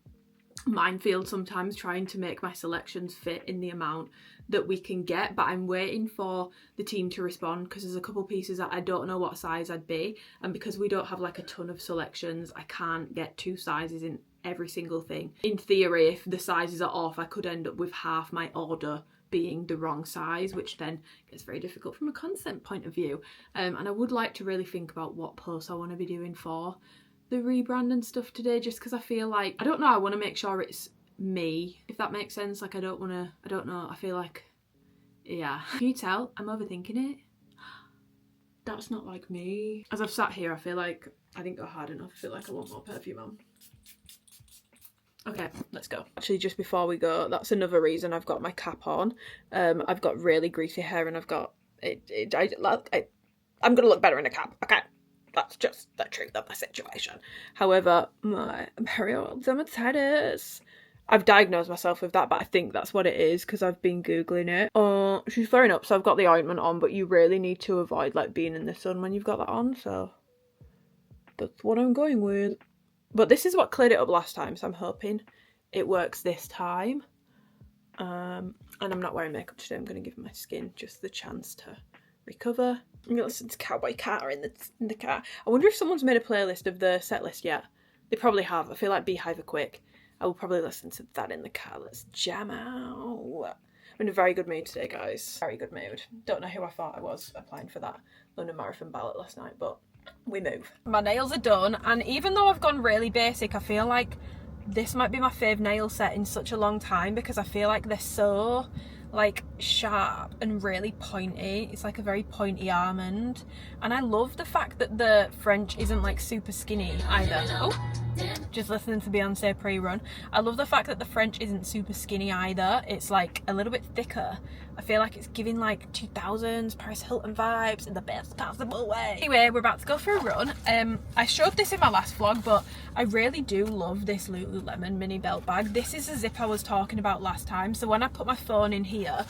minefield sometimes trying to make my selections fit in the amount that we can get. But I'm waiting for the team to respond, because there's a couple pieces that I don't know what size I'd be, and because we don't have like a ton of selections, I can't get 2 sizes in every single thing. In theory, if the sizes are off, I could end up with half my order being the wrong size, which then gets very difficult from a consent point of view. And I would like to really think about what posts I want to be doing for the rebrand and stuff today, just because I feel like, I don't know, I want to make sure it's me, if that makes sense. Like I don't know, I feel like, yeah. Can you tell I'm overthinking it? That's not like me. As I've sat here, I feel like I didn't go hard enough. I feel like I want more perfume on. Okay, let's go. Actually, just before we go, that's another reason I've got my cap on. I've got really greasy hair, and I've got I'm gonna look better in a cap, okay? That's just the truth of the situation. However, my period dermatitis, I've diagnosed myself with that, but I think that's what it is because I've been Googling it. She's flaring up, so I've got the ointment on, but you really need to avoid like being in the sun when you've got that on, so that's what I'm going with. But this is what cleared it up last time, so I'm hoping it works this time. And I'm not wearing makeup today. I'm going to give my skin just the chance to recover. I'm going to listen to Cowboy Carter in the car. I wonder if someone's made a playlist of the set list yet. They probably have. I feel like Beehive are quick. I will probably listen to that in the car. Let's jam out. I'm in a very good mood today, guys. Very good mood. Don't know who I thought I was applying for that London Marathon ballot last night, but we move. My nails are done, and even though I've gone really basic, I feel like this might be my fave nail set in such a long time, because I feel like they're so like sharp and really pointy. It's like a very pointy almond, and I love the fact that the French isn't like super skinny either. Oh, just listening to Beyonce pre-run. I love the fact that the French isn't super skinny either. It's like a little bit thicker. I feel like it's giving like 2000s Paris Hilton vibes in the best possible way. Anyway, we're about to go for a run. I showed this in my last vlog, but I really do love this Lululemon mini belt bag. This is the zip I was talking about last time. So when I put my phone in here,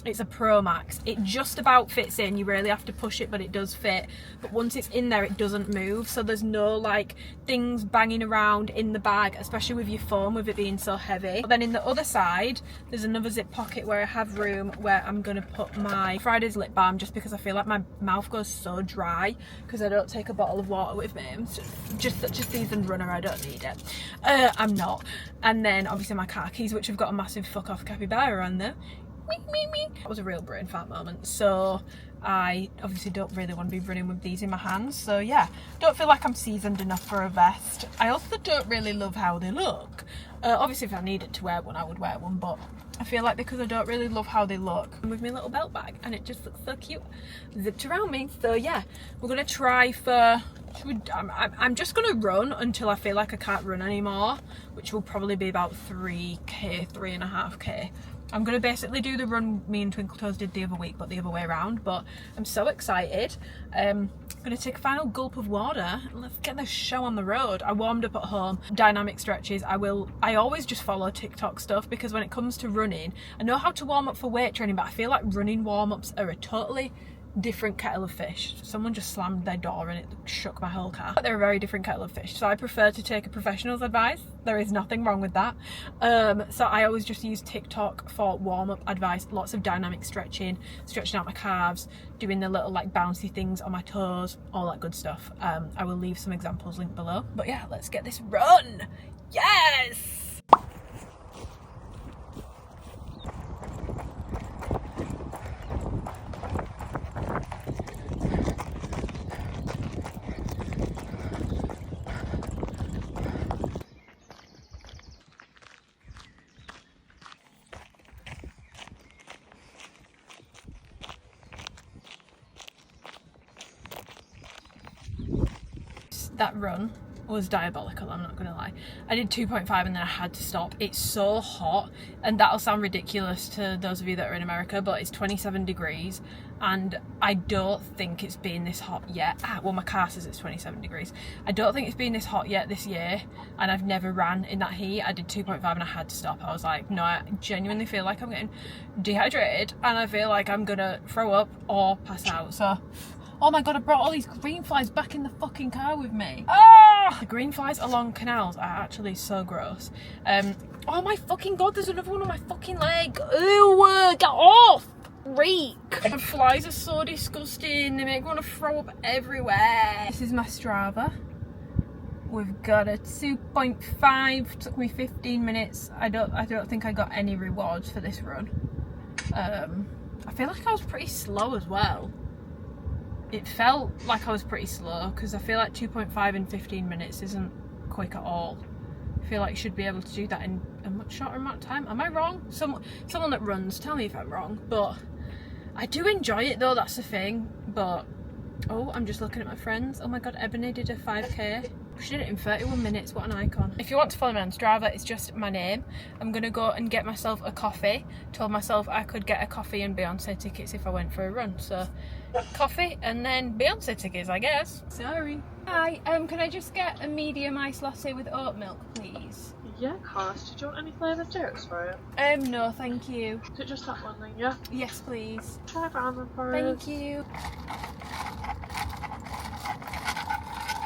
it's a Pro Max. It just about fits in. You really have to push it, but it does fit. But once it's in there, it doesn't move. So there's no like things banging around in the bag, especially with your phone, with it being so heavy. But then in the other side, there's another zip pocket where I have room where I'm gonna put my Friday's lip balm, just because I feel like my mouth goes so dry because I don't take a bottle of water with me. I'm just such a seasoned runner, I don't need it. I'm not. And then obviously my car keys, which have got a massive fuck off capybara on them. That was a real brain fart moment. So I obviously don't really want to be running with these in my hands. So yeah, don't feel like I'm seasoned enough for a vest. I also don't really love how they look. Obviously if I needed to wear one, I would wear one, but I feel like because I don't really love how they look, I'm with my little belt bag and it just looks so cute zipped around me. So yeah, we're gonna try for, I'm just gonna run until I feel like I can't run anymore, which will probably be about 3k, 3.5k. I'm going to basically do the run me and Twinkle Toes did the other week, but the other way around. But I'm so excited. I'm going to take a final gulp of water and let's get this show on the road. I warmed up at home. Dynamic stretches. I always just follow TikTok stuff, because when it comes to running, I know how to warm up for weight training, but I feel like running warm-ups are a totally different kettle of fish. Someone just slammed their door and it shook my whole car. They're a very different kettle of fish, so I prefer to take a professional's advice. There is nothing wrong with that. So I always just use TikTok for warm-up advice. Lots of dynamic stretching, stretching out my calves, doing the little like bouncy things on my toes, all that good stuff. I will leave some examples linked below. But yeah, let's get this run. Yes! That run was diabolical, I'm not gonna lie. I did 2.5 and then I had to stop. It's so hot, and that'll sound ridiculous to those of you that are in America, but it's 27 degrees and I don't think it's been this hot yet. Well, my car says it's 27 degrees. I don't think it's been this hot yet this year, and I've never ran in that heat. I did 2.5 and I had to stop. I was like, no, I genuinely feel like I'm getting dehydrated and I feel like I'm gonna throw up or pass out. So, oh my god, I brought all these green flies back in the fucking car with me. Ah! The green flies along canals are actually so gross. Oh my fucking god, there's another one on my fucking leg. Ew, get off! Reek. The flies are so disgusting. They make me want to throw up everywhere. This is my Strava. We've got a 2.5. Took me 15 minutes. I don't think I got any rewards for this run. I feel like I was pretty slow as well. It felt like I was pretty slow because I feel like 2.5 in 15 minutes isn't quick at all. I feel like you should be able to do that in a much shorter amount of time. Am I wrong? Someone that runs, tell me if I'm wrong. But I do enjoy it though, that's the thing. But, oh, I'm just looking at my friends. Oh my god, Ebony did a 5k. She did it in 31 minutes, what an icon. If you want to follow me on Strava, it's just my name. I'm gonna go and get myself a coffee. Told myself I could get a coffee and Beyonce tickets if I went for a run. So, coffee and then Beyonce tickets, I guess. Sorry. Hi, can I just get a medium iced latte with oat milk, please? Yeah, of course. Did you want any flavoured syrups for it? No, thank you. Is it just that one then, yeah? Yes, please. Try brown one for Thank us. you.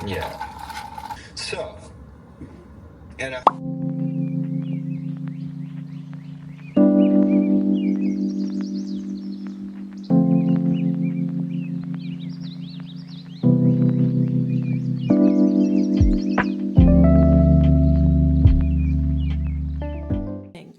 Yeah. So, and I...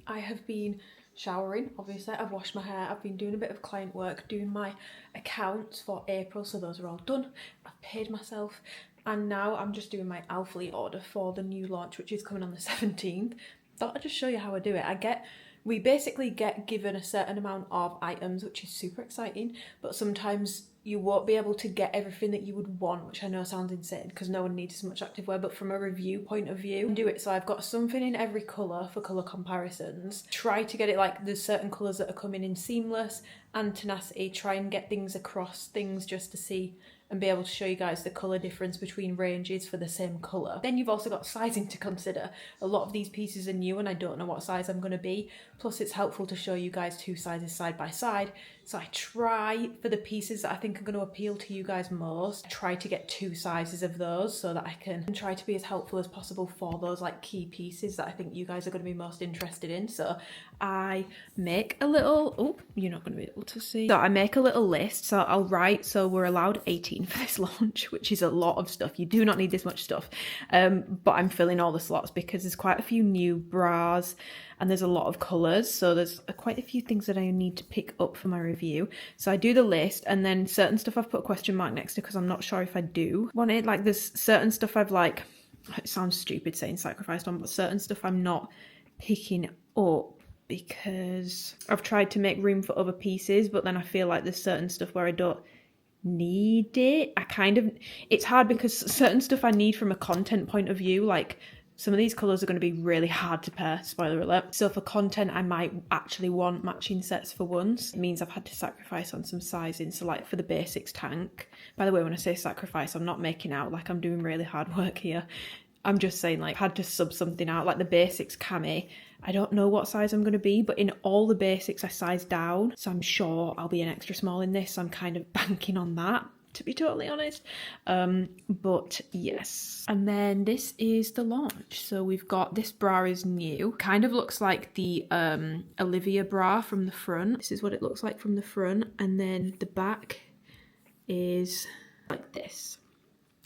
I have been showering, obviously. I've washed my hair. I've been doing a bit of client work, doing my accounts for April, so those are all done. I've paid myself, and now I'm just doing my alphalete order for the new launch, which is coming on the 17th. Thought I'd just show you how I do it. We basically get given a certain amount of items, which is super exciting, but sometimes you won't be able to get everything that you would want, which I know sounds insane because no one needs so much activewear, but from a review point of view, do it. So I've got something in every colour for colour comparisons. Try to get it like there's certain colours that are coming in seamless and tenacity. Try and get things across things just to see and be able to show you guys the colour difference between ranges for the same colour. Then you've also got sizing to consider. A lot of these pieces are new and I don't know what size I'm going to be. Plus it's helpful to show you guys two sizes side by side. So I try, for the pieces that I think are going to appeal to you guys most, try to get two sizes of those so that I can try to be as helpful as possible for those like key pieces that I think you guys are going to be most interested in. So I make a little, oh, you're not going to be able to see. So I make a little list. So I'll write, so we're allowed 18 for this launch, which is a lot of stuff. You do not need this much stuff. But I'm filling all the slots because there's quite a few new bras and there's a lot of colours. So there's quite a few things that I need to pick up for my review. So I do the list, and then certain stuff I've put a question mark next to because I'm not sure if I do want it. Like there's certain stuff I've like, it sounds stupid saying sacrificed on, but certain stuff I'm not picking up because I've tried to make room for other pieces, but then I feel like there's certain stuff where I don't need it. It's hard because certain stuff I need from a content point of view, like some of these colours are going to be really hard to pair, spoiler alert. So for content, I might actually want matching sets for once. It means I've had to sacrifice on some sizing. So like for the basics tank, by the way, when I say sacrifice, I'm not making out like I'm doing really hard work here. I'm just saying like had to sub something out, like the basics cami. I don't know what size I'm going to be, but in all the basics I sized down. So I'm sure I'll be an extra small in this. So I'm kind of banking on that, to be totally honest. But yes. And then this is the launch. So we've got, this bra is new. Kind of looks like the Olivia bra from the front. This is what it looks like from the front. And then the back is like this.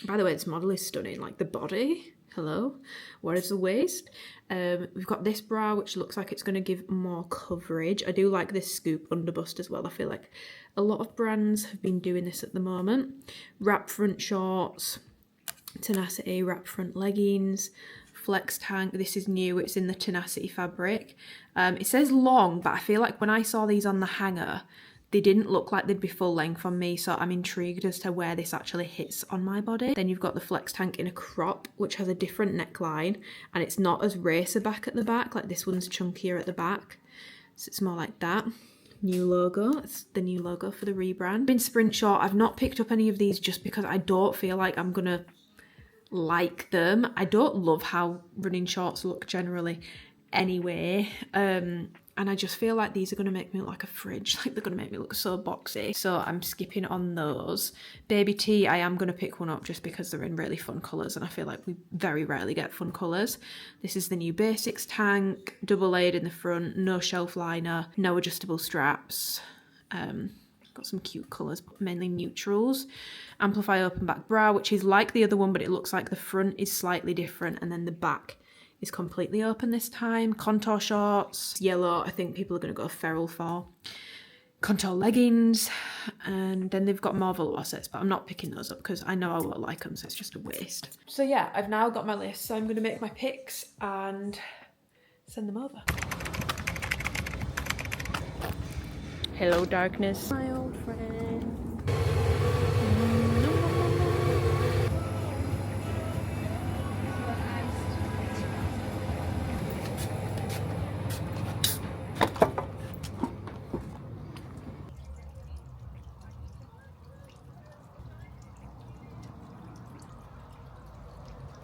By the way, this model is stunning. Like the body, hello. Where is the waist? We've got this bra, which looks like it's going to give more coverage. I do like this scoop underbust as well. I feel like a lot of brands have been doing this at the moment. Wrap front shorts, tenacity, wrap front leggings, flex tank. This is new. It's in the tenacity fabric. It says long, but I feel like when I saw these on the hanger, They didn't look like they'd be full length on me, so I'm intrigued as to where this actually hits on my body. Then you've got the flex tank in a crop, which has a different neckline, and it's not as racer back at the back, like this one's chunkier at the back. So it's more like that. New logo, it's the new logo for the rebrand. In sprint short, I've not picked up any of these just because I don't feel like I'm gonna like them. I don't love how running shorts look generally anyway, and I just feel like these are going to make me look like a fridge, like they're going to make me look so boxy, so I'm skipping on those. Baby tee, I am going to pick one up just because they're in really fun colours, and I feel like we very rarely get fun colours. This is the new basics tank, double layered in the front, no shelf liner, no adjustable straps. Got some cute colours, but mainly neutrals. Amplify open back bra, which is like the other one, but it looks like the front is slightly different, and then the back is completely open this time. Contour shorts, yellow, I think people are going to go feral for. Contour leggings, and then they've got more velour sets, but I'm not picking those up because I know I won't like them, so it's just a waste. So yeah, I've now got my list, so I'm going to make my picks and send them over. Hello darkness, my old friend.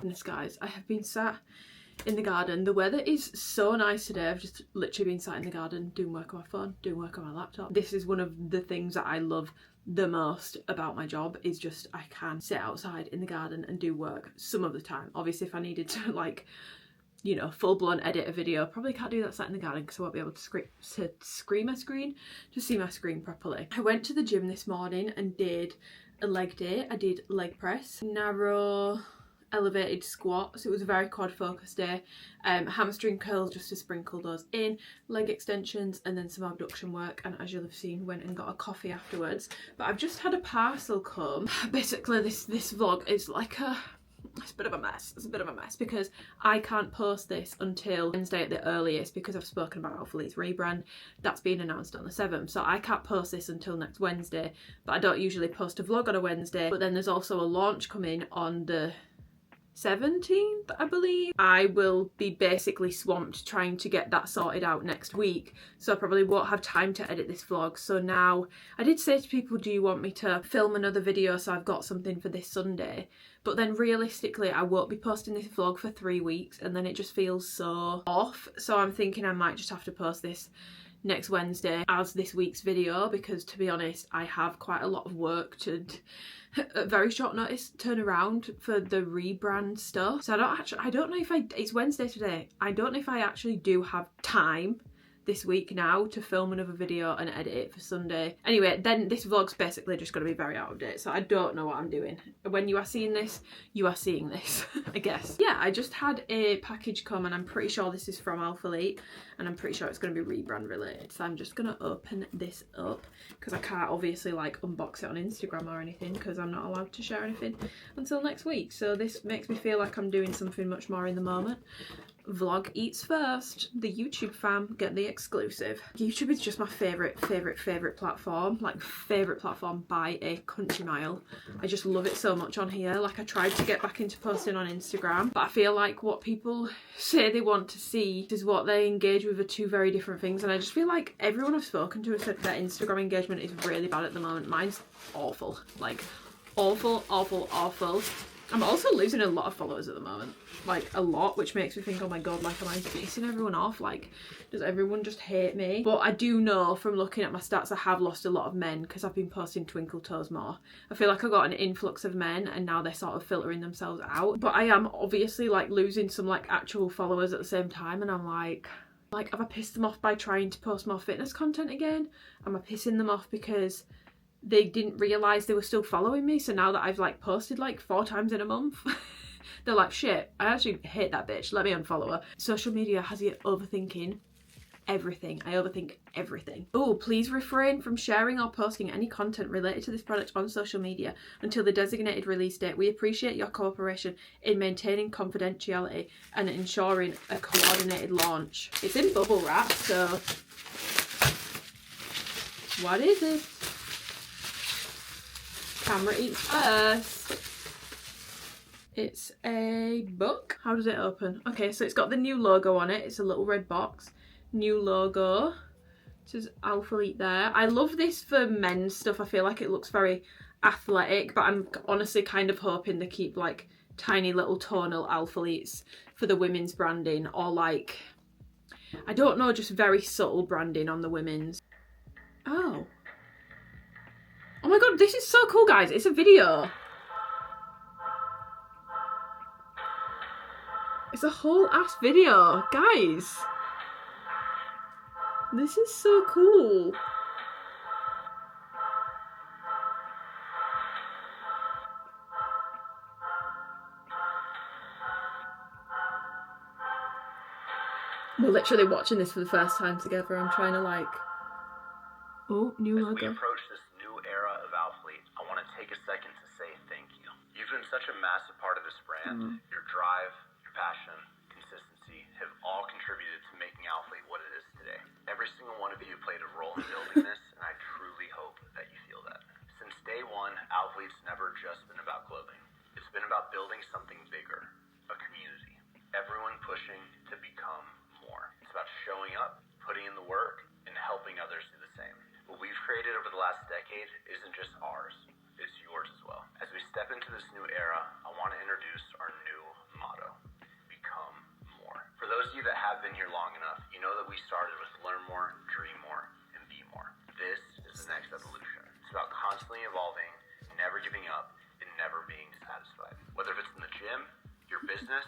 Goodness guys, I have been sat in the garden. The weather is so nice today. I've just literally been sat in the garden doing work on my phone, doing work on my laptop. This is one of the things that I love the most about my job, is just I can sit outside in the garden and do work some of the time. Obviously if I needed to, like, you know, full-blown edit a video, probably can't do that sat in the garden because I won't be able to see my screen properly. I went to the gym this morning and did a leg day. I did leg press, narrow elevated squats. It was a very quad focused day. Hamstring curls just to sprinkle those in, leg extensions, and then some abduction work, and as you'll have seen, went and got a coffee afterwards. But I've just had a parcel come. Basically this vlog is like it's a bit of a mess. It's a bit of a mess because I can't post this until Wednesday at the earliest because I've spoken about Alphalete's rebrand. That's been announced on the 7th, so I can't post this until next Wednesday. But I don't usually post a vlog on a Wednesday. But then there's also a launch coming on the 17th, I believe. I will be basically swamped trying to get that sorted out next week, so I probably won't have time to edit this vlog. So now, I did say to people, do you want me to film another video so I've got something for this Sunday? But then realistically I won't be posting this vlog for 3 weeks, and then it just feels so off. So I'm thinking I might just have to post this next Wednesday as this week's video, because to be honest I have quite a lot of work to at very short notice turn around for the rebrand stuff. So I don't know if it's Wednesday today, I don't know if I actually do have time this week now to film another video and edit it for Sunday. Anyway, then this vlog's basically just going to be very out of date, so I don't know what I'm doing. When you are seeing this, you are seeing this, I guess. Yeah, I just had a package come, and I'm pretty sure this is from Alphalete, and I'm pretty sure it's going to be rebrand related. So I'm just going to open this up because I can't obviously like unbox it on Instagram or anything because I'm not allowed to share anything until next week. So this makes me feel like I'm doing something much more in the moment. Vlog eats first. The YouTube fam get the exclusive. YouTube is just my favourite platform, like favourite platform by a country mile. I just love it so much on here. Like, I tried to get back into posting on Instagram, but I feel like what people say they want to see is what they engage with are two very different things, and I just feel like everyone I've spoken to has said that Instagram engagement is really bad at the moment. Mine's awful, like awful. I'm also losing a lot of followers at the moment, like a lot, which makes me think, oh my god, like, am I pissing everyone off? Like, does everyone just hate me? But I do know from looking at my stats I have lost a lot of men because I've been posting twinkle toes more. I feel like I got an influx of men and now they're sort of filtering themselves out. But I am obviously like losing some like actual followers at the same time, and I'm like, have I pissed them off by trying to post more fitness content again? Am I pissing them off because they didn't realise they were still following me? So now that I've like posted like 4 times in a month, they're like, shit, I actually hate that bitch, let me unfollow her. Social media has you overthinking everything. I overthink everything. Oh, please refrain from sharing or posting any content related to this product on social media until the designated release date. We appreciate your cooperation in maintaining confidentiality and ensuring a coordinated launch. It's in bubble wrap, so What is it? Camera eats first. It's a book. How does it open? Okay, so it's got the new logo on it. It's a little red box. New logo. It says alphalete there. I love this for men's stuff. I feel like it looks very athletic, but I'm honestly kind of hoping they keep like tiny little tonal alphaletes for the women's branding, or like, I don't know, just very subtle branding on the women's. Oh. Oh my god, this is so cool, guys. It's a video. It's a whole ass video, guys. This is so cool. We're literally watching this for the first time together. I'm trying to like... Oh, new logo. As we approach this new era of Alphalete, I want to take a second to say thank you. You've been such a massive part of this brand. Your drive, your passion, consistency have all contributed to making Alphalete what it is today. Every single one of you played a role in building this, and I truly hope that you feel that. Since day one, Alphalete's never just been about clothing. It's been about building something bigger, a community. Everyone pushing to become more. It's about showing up, putting in the work, and helping others do the same. What we've created over the last decade isn't just ours, it's yours as well. As we step into this new era, I want to introduce our new motto, become more. For those of you that have been here long enough, you know that we started with learn more, dream more, and be more. This is the next evolution. It's about constantly evolving, never giving up, and never being satisfied. Whether it's in the gym, your business,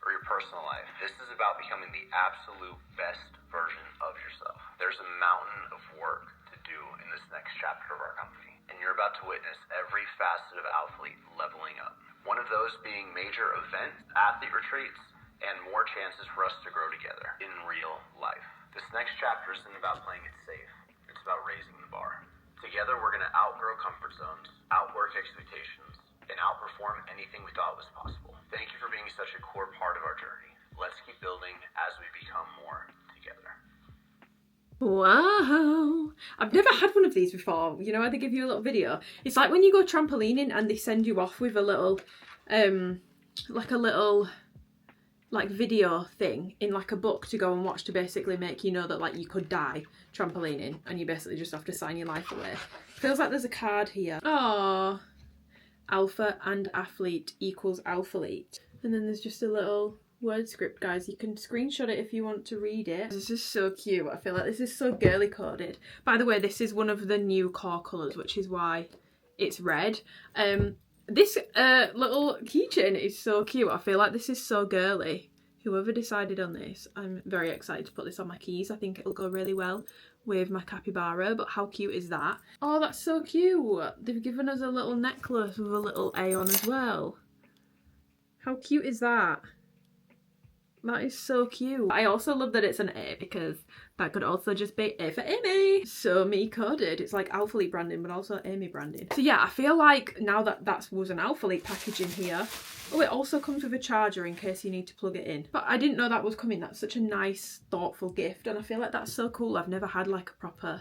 or your personal life, this is about becoming the absolute best version of yourself. There's a mountain of work to do in this next chapter of our company, and you're about to witness every facet of Alphalete leveling up. One of those being major events, athlete retreats, and more chances for us to grow together in real life. This next chapter isn't about playing it safe, it's about raising the bar. Together we're going to outgrow comfort zones, outwork expectations, and outperform anything we thought was possible. Thank you for being such a core part of our journey. Let's keep building as we become more together. Wow. I've never had one of these before. You know how they give you a little video? It's like when you go trampolining and they send you off with a little, like a little, like video thing in like a book to go and watch to basically make you know that like you could die trampolining and you basically just have to sign your life away. Feels like there's a card here. Oh. Alpha and athlete equals alphalete. And then there's just a little word script, guys. You can screenshot it if you want to read it. This is so cute. I feel like this is so girly coded. By the way, this is one of the new core colours, which is why it's red. This little keychain is so cute. I feel like this is so girly. Whoever decided on this, I'm very excited to put this on my keys. I think it'll go really well with my capybara, but how cute is that? Oh, that's so cute. They've given us a little necklace with a little A on as well. How cute is that? That is so cute. I also love that it's an A because that could also just be A for Amy. So me coded. It's like Alphalete branding but also Amy branding. So yeah, I feel like now that was an Alphalete package in here. Oh, it also comes with a charger in case you need to plug it in. But I didn't know that was coming. That's such a nice, thoughtful gift. And I feel like that's so cool. I've never had like a proper...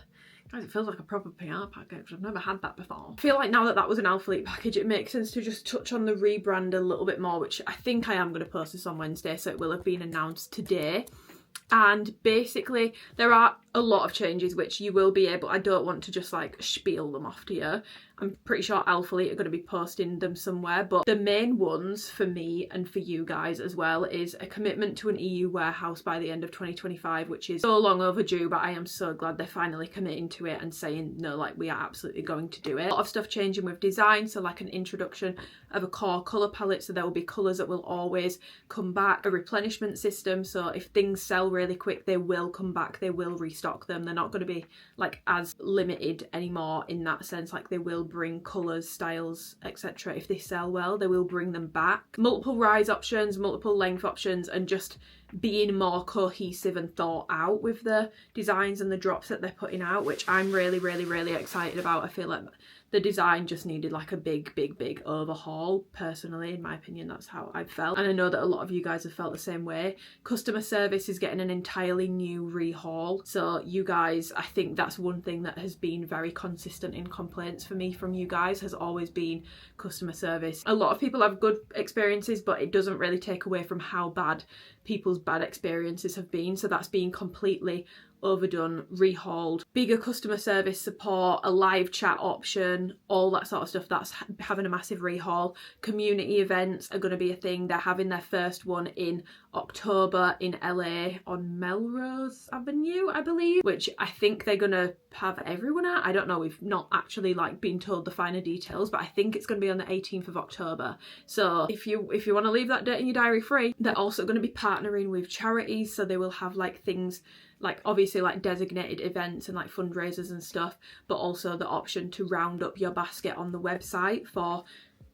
Guys, it feels like a proper PR package. I've never had that before. I feel like now that was an Alphalete package, it makes sense to just touch on the rebrand a little bit more, which I think I am going to post this on Wednesday, so it will have been announced today. And basically, there are a lot of changes which you will be able... I don't want to just like spiel them off to you. I'm pretty sure Alphalete are going to be posting them somewhere, but the main ones for me and for you guys as well is a commitment to an EU warehouse by the end of 2025, which is so long overdue, but I am so glad they're finally committing to it and saying, no, like we are absolutely going to do it. A lot of stuff changing with design, so like an introduction of a core colour palette, so there will be colours that will always come back, a replenishment system, so if things sell really quick, they will come back, they will restock them. They're not going to be like as limited anymore in that sense, like they will bring colours, styles, etc. If they sell well, they will bring them back. Multiple rise options, multiple length options, and just being more cohesive and thought out with the designs and the drops that they're putting out, which I'm really, really, really excited about. I feel like the design just needed like a big overhaul. Personally, in my opinion, that's how I felt, and I know that a lot of you guys have felt the same way. Customer service is getting an entirely new rehaul, so you guys, I think that's one thing that has been very consistent in complaints for me from you guys, has always been customer service. A lot of people have good experiences, but it doesn't really take away from how bad people's bad experiences have been. So that's been completely overdone, rehauled, bigger customer service support, a live chat option, all that sort of stuff. That's having a massive rehaul. Community events are going to be a thing. They're having their first one in October in LA on Melrose Avenue, I believe, which I think they're going to have everyone at. I don't know, we've not actually like been told the finer details, but I think it's going to be on the 18th of October. So if you want to leave that date in your diary free, they're also going to be partnering with charities, so they will have like things like obviously like designated events and like fundraisers and stuff, but also the option to round up your basket on the website for,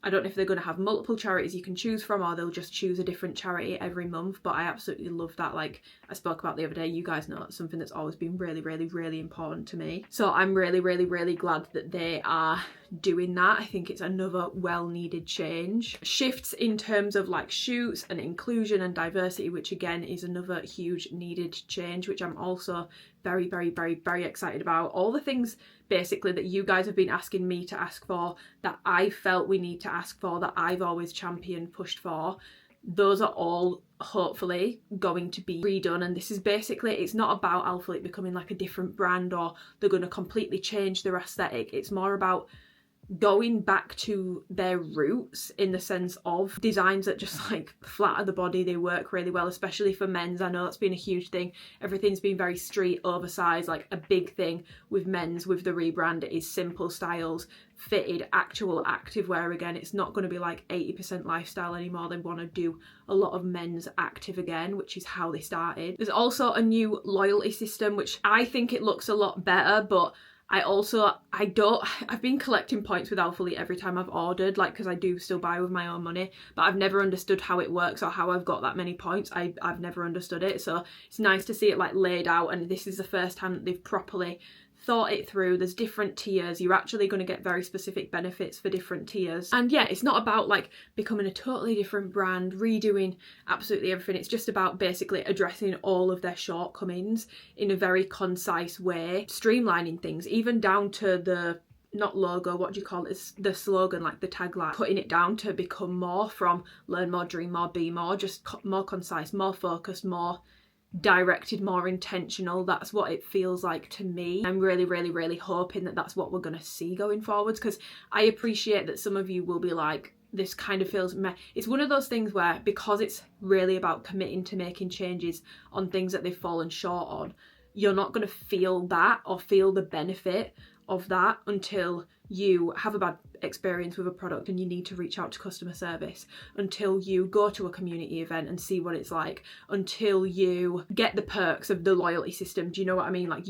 I don't know if they're going to have multiple charities you can choose from, or they'll just choose a different charity every month. But I absolutely love that. Like I spoke about the other day, you guys know it's something that's always been really important to me. So I'm really glad that they are doing that. I think it's another well needed change. Shifts in terms of like shoots and inclusion and diversity, which again is another huge needed change, which I'm also very excited about. All the things basically that you guys have been asking me to ask for, that I felt we need to ask for, that I've always championed, pushed for, those are all hopefully going to be redone. And this is basically, it's not about alphalete becoming like a different brand or they're going to completely change their aesthetic. It's more about going back to their roots in the sense of designs that just like flatter the body. They work really well, especially for men's. I know that's been a huge thing. Everything's been very street, oversized. Like a big thing with men's with the rebrand is simple styles, fitted, actual active wear. Again, it's not going to be like 80% lifestyle anymore. They want to do a lot of men's active again, which is how they started. There's also a new loyalty system, which I think it looks a lot better, but I've been collecting points with alphalete every time I've ordered, like, because I do still buy with my own money, but I've never understood how it works or how I've got that many points. I've never understood it, so it's nice to see it like laid out, and this is the first time that they've properly thought it through. There's different tiers. You're actually going to get very specific benefits for different tiers. And yeah, it's not about like becoming a totally different brand, redoing absolutely everything. It's just about basically addressing all of their shortcomings in a very concise way, streamlining things, even down to the, not logo, what do you call it, it's the slogan, like the tagline, putting it down to become more from learn more, dream more, be more, just more concise, more focused, more directed, more intentional. That's what it feels like to me. I'm really hoping that that's what we're going to see going forwards, because I appreciate that some of you will be like, this kind of feels meh. It's one of those things where, because it's really about committing to making changes on things that they've fallen short on, you're not going to feel that or feel the benefit of that until you have a bad experience with a product and you need to reach out to customer service, until you go to a community event and see what it's like, until you get the perks of the loyalty system. Do you know what I mean? Like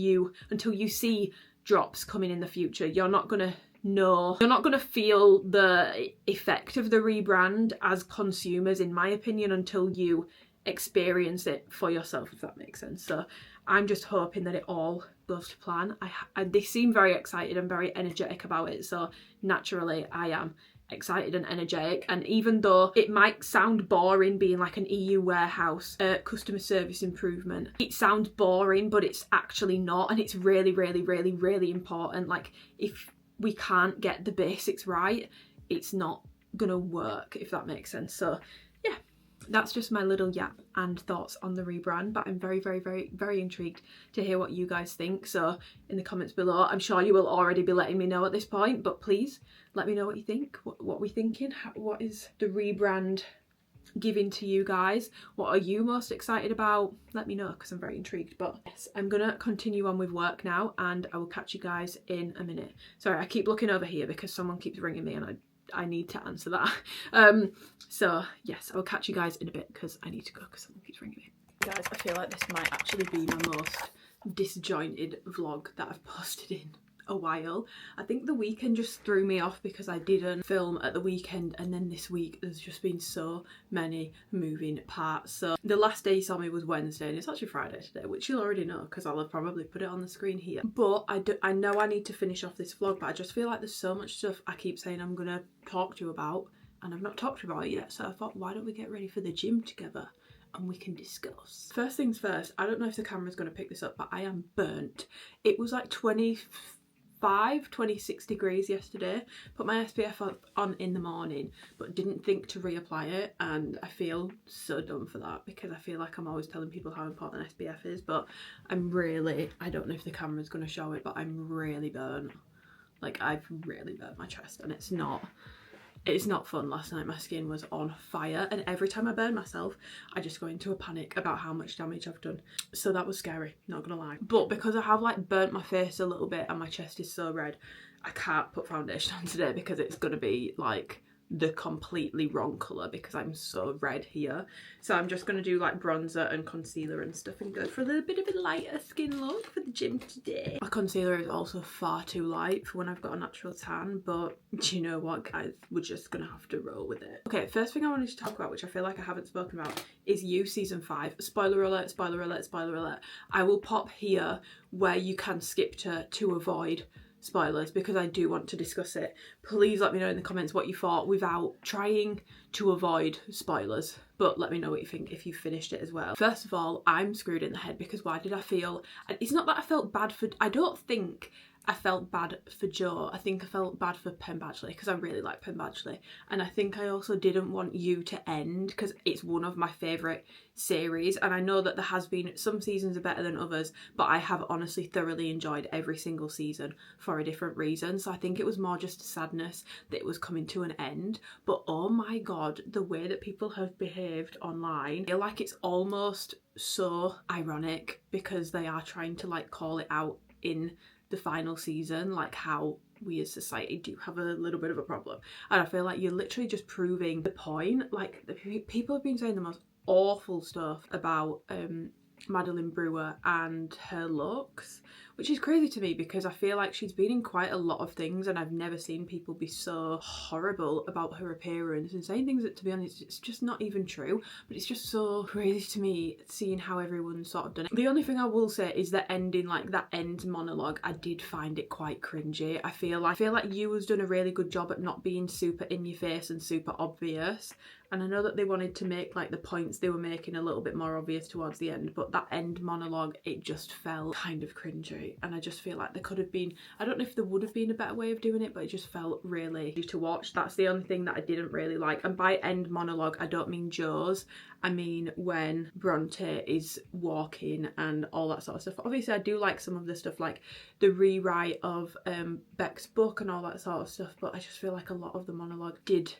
until you see drops coming in the future, you're not going to feel the effect of the rebrand as consumers, in my opinion, until you experience it for yourself, if that makes sense. So I'm just hoping that it all goes to plan. They seem very excited and very energetic about it, so naturally I am excited and energetic. And even though it might sound boring being like an EU warehouse customer service improvement, it sounds boring, but it's actually not, and it's really important. Like, if we can't get the basics right, it's not gonna work, if that makes sense. So yeah, that's just my little yap and thoughts on the rebrand, but I'm very intrigued to hear what you guys think. So in the comments below, I'm sure you will already be letting me know at this point, but please let me know what you think, what we're thinking. What is the rebrand giving to you guys? What are you most excited about? Let me know, because I'm very intrigued. But yes, I'm gonna continue on with work now, and I will catch you guys in a minute. Sorry, I keep looking over here because someone keeps ringing me and I need to answer that. So yes, I'll catch you guys in a bit because I need to go because someone keeps ringing me. Guys, I feel like this might actually be my most disjointed vlog that I've posted in a while. I think the weekend just threw me off because I didn't film at the weekend, and then this week there's just been so many moving parts. So the last day you saw me was Wednesday, and it's actually Friday today, which you'll already know because I'll have probably put it on the screen here. But I know I need to finish off this vlog, but I just feel like there's so much stuff I keep saying I'm gonna talk to you about, and I've not talked to you about it yet. So I thought, why don't we get ready for the gym together and we can discuss. First things first, I don't know if the camera's going to pick this up, but I am burnt. It was like 26 degrees yesterday. Put my SPF on in the morning, but didn't think to reapply it, and I feel so dumb for that because I feel like I'm always telling people how important SPF is, but I don't know if the camera's going to show it, but I'm really burnt. Like, I've really burnt my chest, and it's not fun. Last night my skin was on fire, and every time I burn myself I just go into a panic about how much damage I've done. So that was scary, not gonna lie. But because I have like burnt my face a little bit and my chest is so red, I can't put foundation on today because it's gonna be like the completely wrong colour because I'm so red here. So I'm just going to do like bronzer and concealer and stuff and go for a little bit of a lighter skin look for the gym today. My concealer is also far too light for when I've got a natural tan, but do you know what, guys, we're just going to have to roll with it. Okay, first thing I wanted to talk about, which I feel like I haven't spoken about, is You Season 5. Spoiler alert, spoiler alert, spoiler alert. I will pop here where you can skip to avoid spoilers because I do want to discuss it. Please let me know in the comments what you thought without trying to avoid spoilers, but let me know what you think if you finished it as well. First of all, I'm screwed in the head because why did I feel, it's not that I felt bad for, I don't think I felt bad for Joe. I think I felt bad for Penn Badgley because I really like Penn Badgley, and I think I also didn't want You to end because it's one of my favourite series, and I know that there has been some seasons are better than others, but I have honestly thoroughly enjoyed every single season for a different reason. So I think it was more just sadness that it was coming to an end. But oh my god, the way that people have behaved online, I feel like it's almost so ironic because they are trying to like call it out in the final season, like how we as society do have a little bit of a problem, and I feel like you're literally just proving the point. Like, people have been saying the most awful stuff about Madeline Brewer and her looks, which is crazy to me because I feel like she's been in quite a lot of things and I've never seen people be so horrible about her appearance and saying things that, to be honest, it's just not even true. But it's just so crazy to me seeing how everyone's sort of done it. The only thing I will say is that ending, like that end monologue, I did find it quite cringy. I feel like You has done a really good job at not being super in your face and super obvious. And I know that they wanted to make like the points they were making a little bit more obvious towards the end, but that end monologue, it just felt kind of cringy. And I just feel like there could have been, I don't know if there would have been a better way of doing it, but it just felt really to watch. That's the only thing that I didn't really like. And by end monologue, I don't mean Joe's. I mean when Bronte is walking and all that sort of stuff. Obviously, I do like some of the stuff, like the rewrite of Beck's book and all that sort of stuff, but I just feel like a lot of the monologue did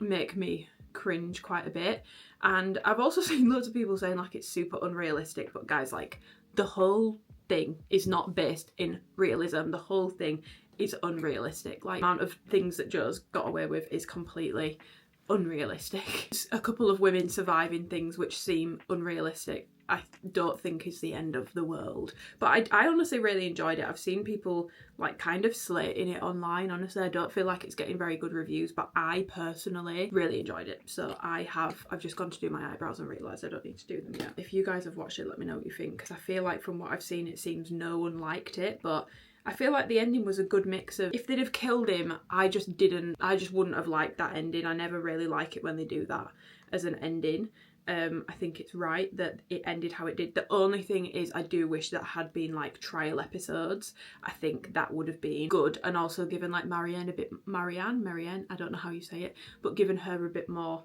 make me cringe quite a bit. And I've also seen loads of people saying like it's super unrealistic, but guys, like the whole thing is not based in realism. The whole thing is unrealistic. Like, the amount of things that Joe's got away with is completely unrealistic. A couple of women surviving things which seem unrealistic, I don't think is the end of the world. But I honestly really enjoyed it. I've seen people like kind of slating it online. Honestly, I don't feel like it's getting very good reviews, but I personally really enjoyed it. So I've just gone to do my eyebrows and realised I don't need to do them yet. If you guys have watched it, let me know what you think, because I feel like from what I've seen, it seems no one liked it, but I feel like the ending was a good mix of, if they'd have killed him, I just wouldn't have liked that ending. I never really like it when they do that as an ending. I think it's right that it ended how it did. The only thing is I do wish that had been like trial episodes. I think that would have been good, and also given like Marianne, I don't know how you say it, but given her a bit more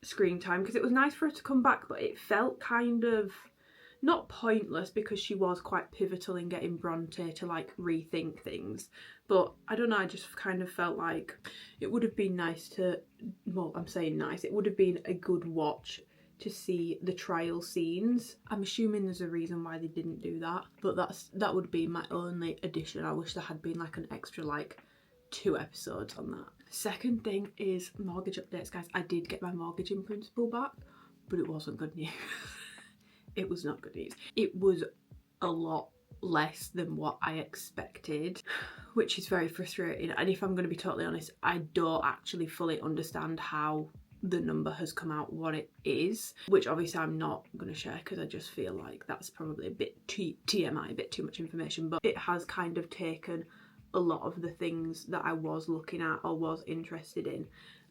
screen time, because it was nice for her to come back, but it felt kind of not pointless because she was quite pivotal in getting Bronte to like rethink things. But I don't know, I just kind of felt like it would have been nice to, well, I'm saying nice, it would have been a good watch to see the trial scenes. I'm assuming there's a reason why they didn't do that, but that would be my only addition. I wish there had been like an extra like 2 episodes on that. Second thing is mortgage updates, guys. I did get my mortgage in principle back, but it wasn't good news. It was not good news. It was a lot less than what I expected, which is very frustrating. And if I'm going to be totally honest, I don't actually fully understand how the number has come out what it is, which obviously I'm not going to share because I just feel like that's probably a bit TMI, a bit too much information. But it has kind of taken a lot of the things that I was looking at or was interested in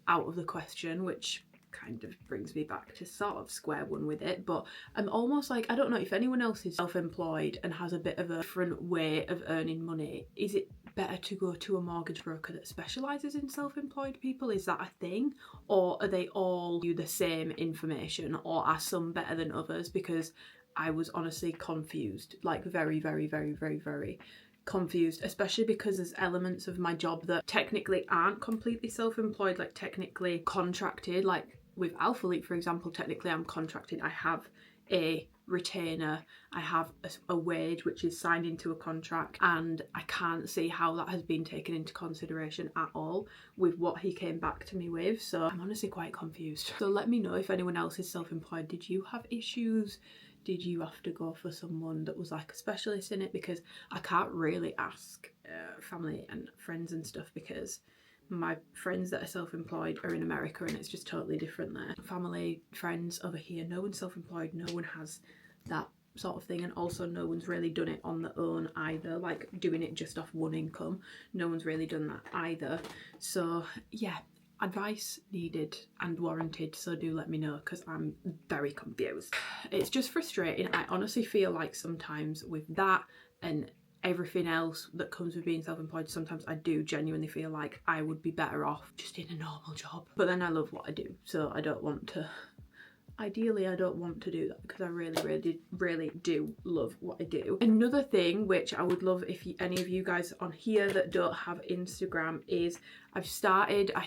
out of the question, which kind of brings me back to sort of square one with it. But I'm almost like, I don't know if anyone else is self-employed and has a bit of a different way of earning money. Is it better to go to a mortgage broker that specialises in self-employed people? Is that a thing? Or are they all the same information, or are some better than others? Because I was honestly confused, like very, very, very, very, very confused, especially because there's elements of my job that technically aren't completely self-employed, like technically contracted. Like with alphalete, for example, technically I'm contracted. I have a retainer, I have a wage which is signed into a contract, and I can't see how that has been taken into consideration at all with what he came back to me with. So I'm honestly quite confused. So let me know if anyone else is self-employed. Did you have issues? Did you have to go for someone that was like a specialist in it? Because I can't really ask family and friends and stuff, because my friends that are self-employed are in America and it's just totally different there. Family, friends over here, no one's self-employed, no one has that sort of thing, and also no one's really done it on their own either, like doing it just off one income. No one's really done that either. So yeah, advice needed and warranted, so do let me know because I'm very confused. It's just frustrating. I honestly feel like sometimes with that and everything else that comes with being self-employed, sometimes I do genuinely feel like I would be better off just in a normal job. But then I love what I do, so I don't want to, ideally I don't want to do that, because I really do love what I do. Another thing which I would love if any of you guys on here that don't have Instagram is I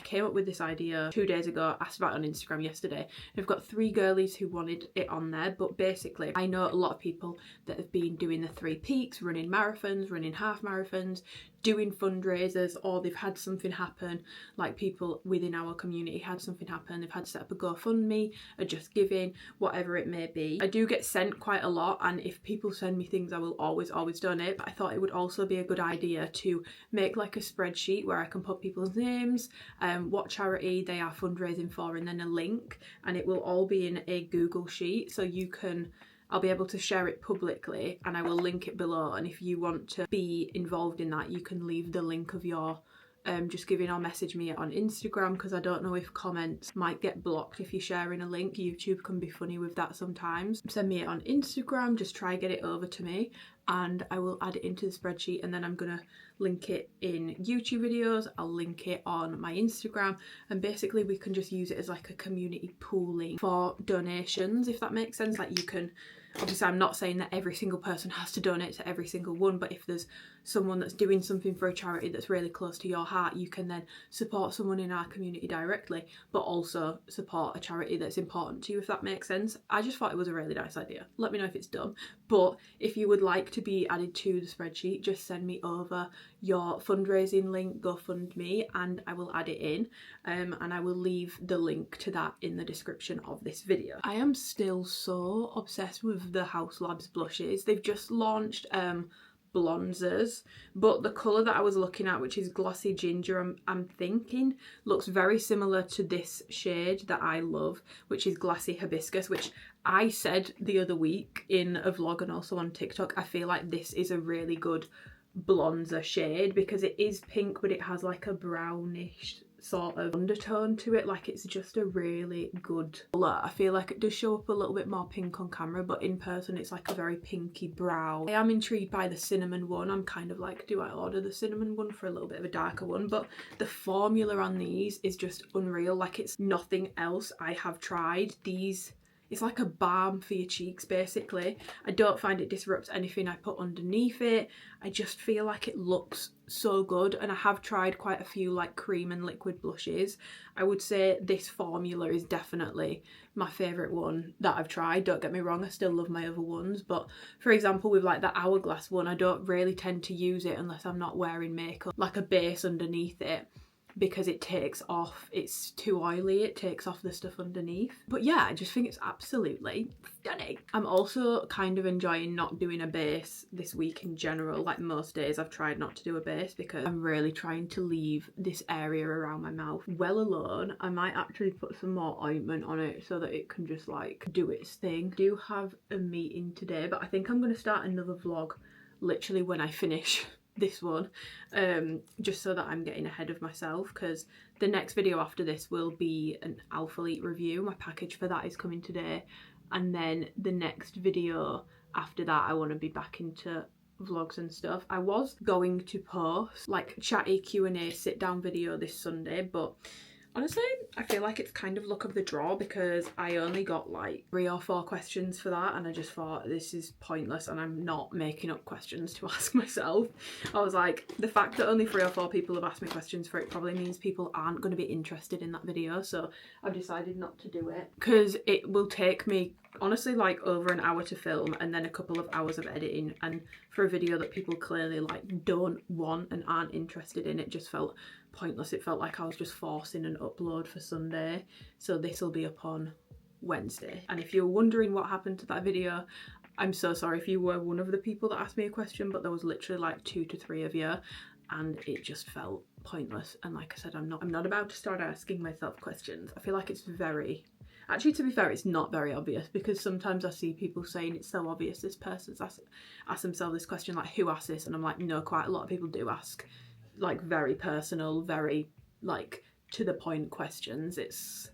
came up with this idea 2 days ago, asked about it on Instagram yesterday, and I've got 3 girlies who wanted it on there. But basically I know a lot of people that have been doing the 3 peaks, running marathons, running half marathons, doing fundraisers, or they've had something happen, like people within our community had something happen, they've had to set up a GoFundMe, a Just Giving, whatever it may be. I do get sent quite a lot, and if people send me things I will always donate, but I thought it would also be a good idea to make like a spreadsheet where I can put people's names, what charity they are fundraising for, and then a link, and it will all be in a Google sheet, so I'll be able to share it publicly, and I will link it below. And if you want to be involved in that, you can leave the link of your Just Giving or message me on Instagram, because I don't know if comments might get blocked if you're sharing a link. YouTube can be funny with that sometimes. Send me it on Instagram, just try get it over to me, and I will add it into the spreadsheet, and then I'm gonna link it in YouTube videos, I'll link it on my Instagram, and basically we can just use it as like a community pooling for donations, if that makes sense. Like you can, obviously I'm not saying that every single person has to donate to every single one, but if there's someone that's doing something for a charity that's really close to your heart, you can then support someone in our community directly, but also support a charity that's important to you, if that makes sense. I just thought it was a really nice idea. Let me know if it's done. But if you would like to be added to the spreadsheet, just send me over your fundraising link, GoFundMe, and I will add it in, and I will leave the link to that in the description of this video. I am still so obsessed with the House Labs blushes. They've just launched bronzers, but the colour that I was looking at, which is glossy ginger, I'm thinking looks very similar to this shade that I love, which is glassy hibiscus, which I said the other week in a vlog and also on TikTok. I feel like this is a really good bronzer shade because it is pink, but it has like a brownish sort of undertone to it. Like it's just a really good colour. I feel like it does show up a little bit more pink on camera, but in person it's like a very pinky brown. I am intrigued by the cinnamon one. I'm kind of like, do I order the cinnamon one for a little bit of a darker one? But the formula on these is just unreal. Like it's nothing else I have tried. It's like a balm for your cheeks, basically. I don't find it disrupts anything I put underneath it. I just feel like it looks so good, and I have tried quite a few like cream and liquid blushes. I would say this formula is definitely my favourite one that I've tried. Don't get me wrong, I still love my other ones, but for example with like the Hourglass one, I don't really tend to use it unless I'm not wearing makeup, like a base underneath it. because it takes off, it's too oily, it takes off the stuff underneath. But yeah, I just think it's absolutely stunning. I'm also kind of enjoying not doing a base this week in general. Like most days I've tried not to do a base because I'm really trying to leave this area around my mouth well alone. I might actually put some more ointment on it so that it can just like do its thing. I do have a meeting today, but I think I'm going to start another vlog literally when I finish this one, just so that I'm getting ahead of myself, because the next video after this will be an alphalete review. My package for that is coming today, and then the next video after that I want to be back into vlogs and stuff. I was going to post like chatty Q&A sit down video this Sunday, but honestly, I feel like it's kind of luck of the draw because I only got like 3 or 4 questions for that, and I just thought this is pointless and I'm not making up questions to ask myself. I was like, the fact that only 3 or 4 people have asked me questions for it probably means people aren't going to be interested in that video, so I've decided not to do it because it will take me honestly like over an hour to film and then a couple of hours of editing, and for a video that people clearly like don't want and aren't interested in, it just felt pointless. It felt like I was just forcing an upload for Sunday, so this will be up on Wednesday. And if you're wondering what happened to that video, I'm so sorry if you were one of the people that asked me a question, but there was literally like 2 to 3 of you and it just felt pointless. And like I said, I'm not about to start asking myself questions. I feel like it's very, actually, to be fair, it's not very obvious, because sometimes I see people saying it's so obvious this person's asked themselves this question, like who asked this, and I'm like, no, quite a lot of people do ask like very personal, very like to the point questions. It's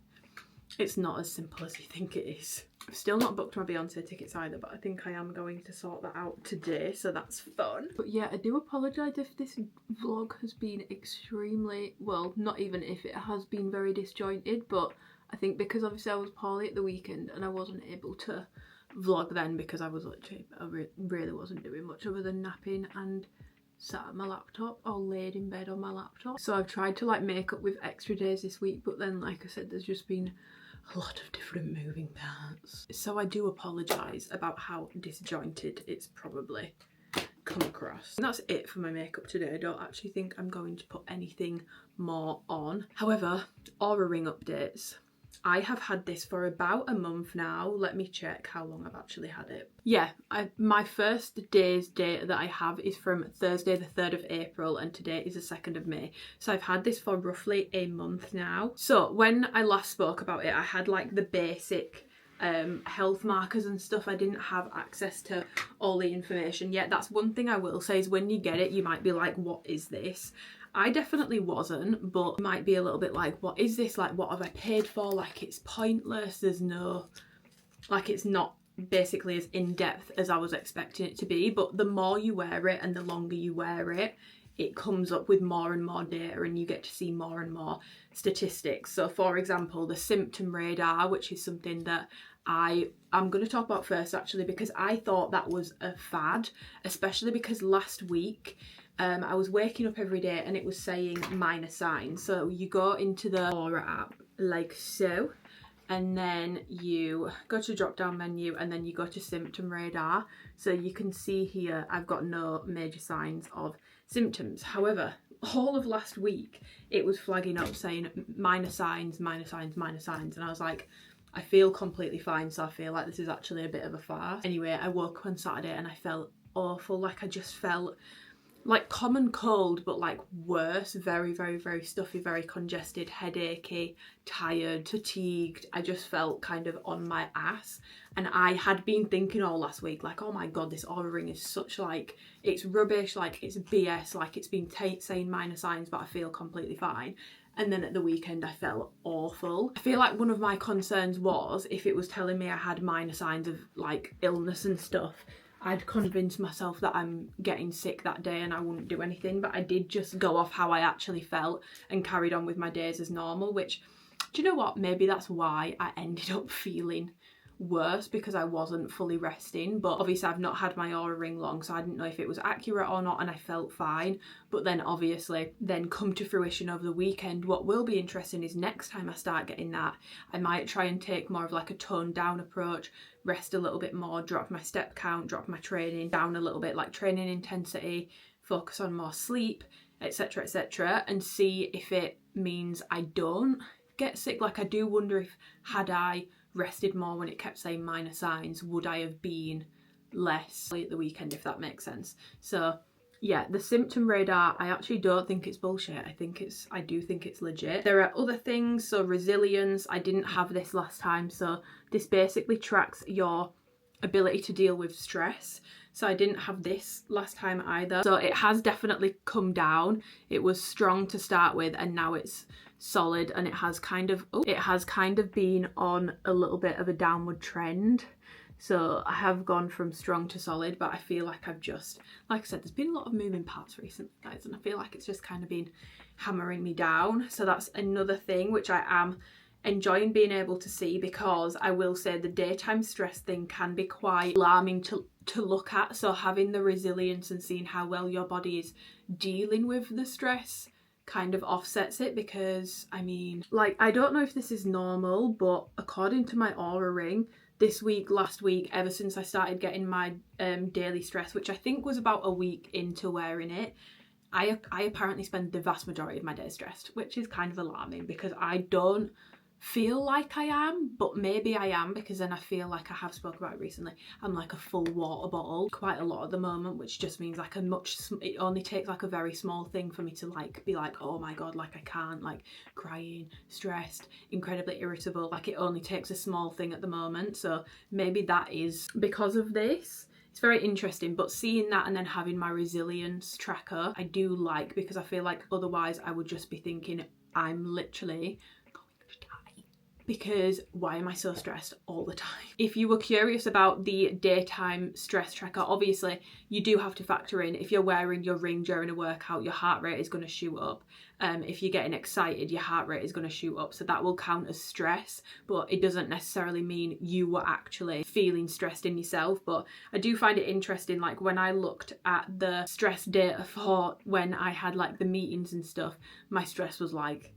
not as simple as you think it is. I've still not booked my Beyonce tickets either, but I think I am going to sort that out today, so that's fun. But yeah, I do apologise if this vlog has been extremely, well, not even if it has been very disjointed, but I think because obviously I was poorly at the weekend and I wasn't able to vlog then because I was literally, I really wasn't doing much other than napping and sat at my laptop or laid in bed on my laptop. So I've tried to like make up with extra days this week, but then like I said, there's just been a lot of different moving parts. So I do apologise about how disjointed it's probably come across. And that's it for my makeup today. I don't actually think I'm going to put anything more on. However, Oura ring updates. I have had this for about a month now. Let me check how long I've actually had it. Yeah, my first day's date that I have is from Thursday the 3rd of April and today is the 2nd of May. So I've had this for roughly a month now. So when I last spoke about it, I had like the basic health markers and stuff. I didn't have access to all the information yet. That's one thing I will say, is when you get it, you might be like, what is this? I definitely wasn't, but it might be a little bit like, what is this? Like, what have I paid for? Like, it's pointless. There's no, like, it's not basically as in-depth as I was expecting it to be. But the more you wear it and the longer you wear it, it comes up with more and more data and you get to see more and more statistics. So for example, the symptom radar, which is something that I'm going to talk about first actually, because I thought that was a fad, especially because last week I was waking up every day and it was saying minor signs. So you go into the Oura app like so, and then you go to the drop down menu and then you go to symptom radar. So you can see here I've got no major signs of symptoms. However, all of last week it was flagging up saying minor signs, minor signs, minor signs, and I was like, I feel completely fine, so I feel like this is actually a bit of a farce. Anyway, I woke up on Saturday and I felt awful. Like I just felt like common cold, but like worse. Very, very, very stuffy, very congested, headachy, tired, fatigued. I just felt kind of on my ass. And I had been thinking all last week, like, oh my god, this Oura ring is such like, it's rubbish, like it's BS, like it's been saying minor signs, but I feel completely fine. And then at the weekend I felt awful. I feel like one of my concerns was if it was telling me I had minor signs of like illness and stuff, I'd convinced myself that I'm getting sick that day and I wouldn't do anything, but I did just go off how I actually felt and carried on with my days as normal, which, do you know what, maybe that's why I ended up feeling worse, because I wasn't fully resting. But obviously I've not had my Oura ring long, so I didn't know if it was accurate or not, and I felt fine. But then obviously then come to fruition over the weekend, what will be interesting is next time I start getting that, I might try and take more of like a toned down approach, rest a little bit more, drop my step count, drop my training down a little bit, like training intensity, focus on more sleep, etc, etc, and see if it means I don't get sick. Like, I do wonder if, had I rested more when it kept saying minor signs, would I have been less at the weekend, if that makes sense. So yeah, the symptom radar, I actually don't think it's bullshit. I do think it's legit. There are other things, so resilience, I didn't have this last time, so this basically tracks your ability to deal with stress. So I didn't have this last time either. So it has definitely come down. It was strong to start with, and now it's solid, and it has kind of been on a little bit of a downward trend. So I have gone from strong to solid, but I feel like I've just, like I said, there's been a lot of moving parts recently, guys, and I feel like it's just kind of been hammering me down. So that's another thing which I am enjoying being able to see, because I will say the daytime stress thing can be quite alarming to look at. So having the resilience and seeing how well your body is dealing with the stress kind of offsets it, because I mean, like, I don't know if this is normal, but according to my Oura ring, this week, last week, ever since I started getting my daily stress, which I think was about a week into wearing it, I apparently spend the vast majority of my day stressed, which is kind of alarming, because I don't feel like I am, but maybe I am, because then I feel like, I have spoke about it recently, I'm like a full water bottle quite a lot at the moment, which just means like it only takes like a very small thing for me to like be like, oh my god, like I can't, like crying, stressed, incredibly irritable. Like, it only takes a small thing at the moment, so maybe that is because of this. It's very interesting, but seeing that and then having my resilience tracker, I do like, because I feel like otherwise I would just be thinking I'm literally because why am I so stressed all the time? If you were curious about the daytime stress tracker, obviously you do have to factor in, if you're wearing your ring during a workout, your heart rate is going to shoot up. If you're getting excited, your heart rate is going to shoot up, so that will count as stress, but it doesn't necessarily mean you were actually feeling stressed in yourself. But I do find it interesting, like when I looked at the stress data for when I had like the meetings and stuff, my stress was like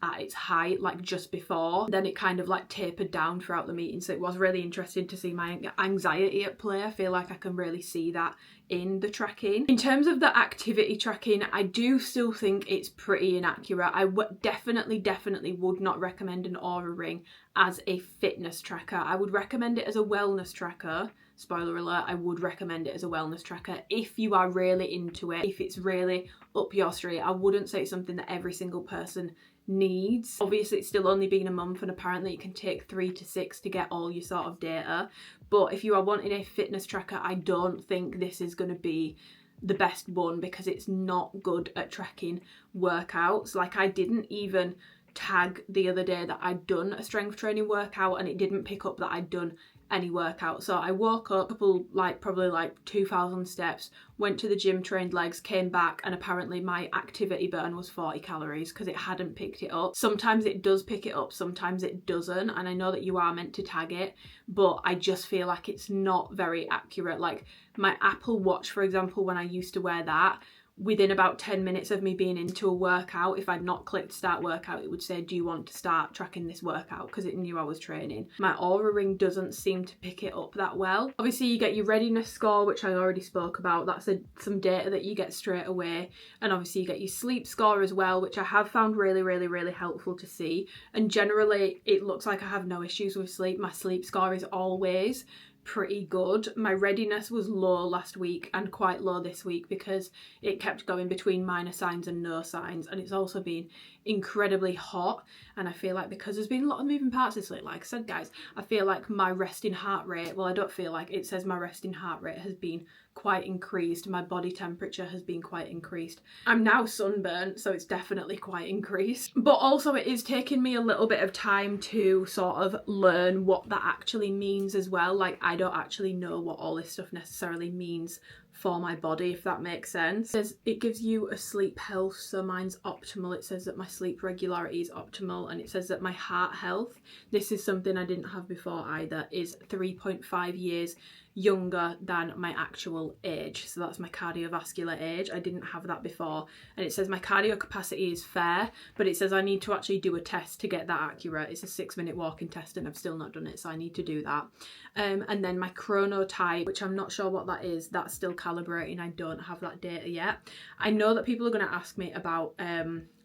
at its height, like just before, then it kind of like tapered down throughout the meeting. So it was really interesting to see my anxiety at play. I feel like I can really see that in the tracking. In terms of the activity tracking, I do still think it's pretty inaccurate. I definitely would not recommend an Oura ring as a fitness tracker. I would recommend it as a wellness tracker. Spoiler alert, I would recommend it as a wellness tracker if you are really into it, if it's really up your street. I wouldn't say it's something that every single person needs. Obviously it's still only been a month, and apparently it can take 3 to 6 to get all your sort of data, but if you are wanting a fitness tracker, I don't think this is going to be the best one, because it's not good at tracking workouts. Like, I didn't even tag the other day that I'd done a strength training workout, and it didn't pick up that I'd done any workout. So I woke up, probably 2,000 steps, went to the gym, trained legs, came back, and apparently my activity burn was 40 calories because it hadn't picked it up. Sometimes it does pick it up, sometimes it doesn't, and I know that you are meant to tag it, but I just feel like it's not very accurate. Like my Apple Watch, for example, when I used to wear that, within about 10 minutes of me being into a workout, if I'd not clicked start workout, it would say, do you want to start tracking this workout, because it knew I was training. My Oura ring doesn't seem to pick it up that well. Obviously you get your readiness score, which I already spoke about. That's some data that you get straight away. And obviously you get your sleep score as well, which I have found really helpful to see. And generally it looks like I have no issues with sleep. My sleep score is always pretty good. My readiness was low last week and quite low this week because it kept going between minor signs and no signs, and it's also been incredibly hot, and I feel like because there's been a lot of moving parts this week, like I said guys, I feel like my resting heart rate, well I don't feel like, it says my resting heart rate has been quite increased, my body temperature has been quite increased. I'm now sunburnt, so it's definitely quite increased, but also it is taking me a little bit of time to sort of learn what that actually means as well. Like I don't actually know what all this stuff necessarily means for my body, if that makes sense. It gives you a sleep health, so mine's optimal. It says that my sleep regularity is optimal, and it says that my heart health, this is something I didn't have before either, is 3.5 years younger than my actual age. So that's my cardiovascular age. I didn't have that before. And it says my cardio capacity is fair, but it says I need to actually do a test to get that accurate. It's a 6-minute walking test and I've still not done it, so I need to do that. And then my chronotype, which I'm not sure what that is, that's still calibrating. I don't have that data yet. I know that people are going to ask me about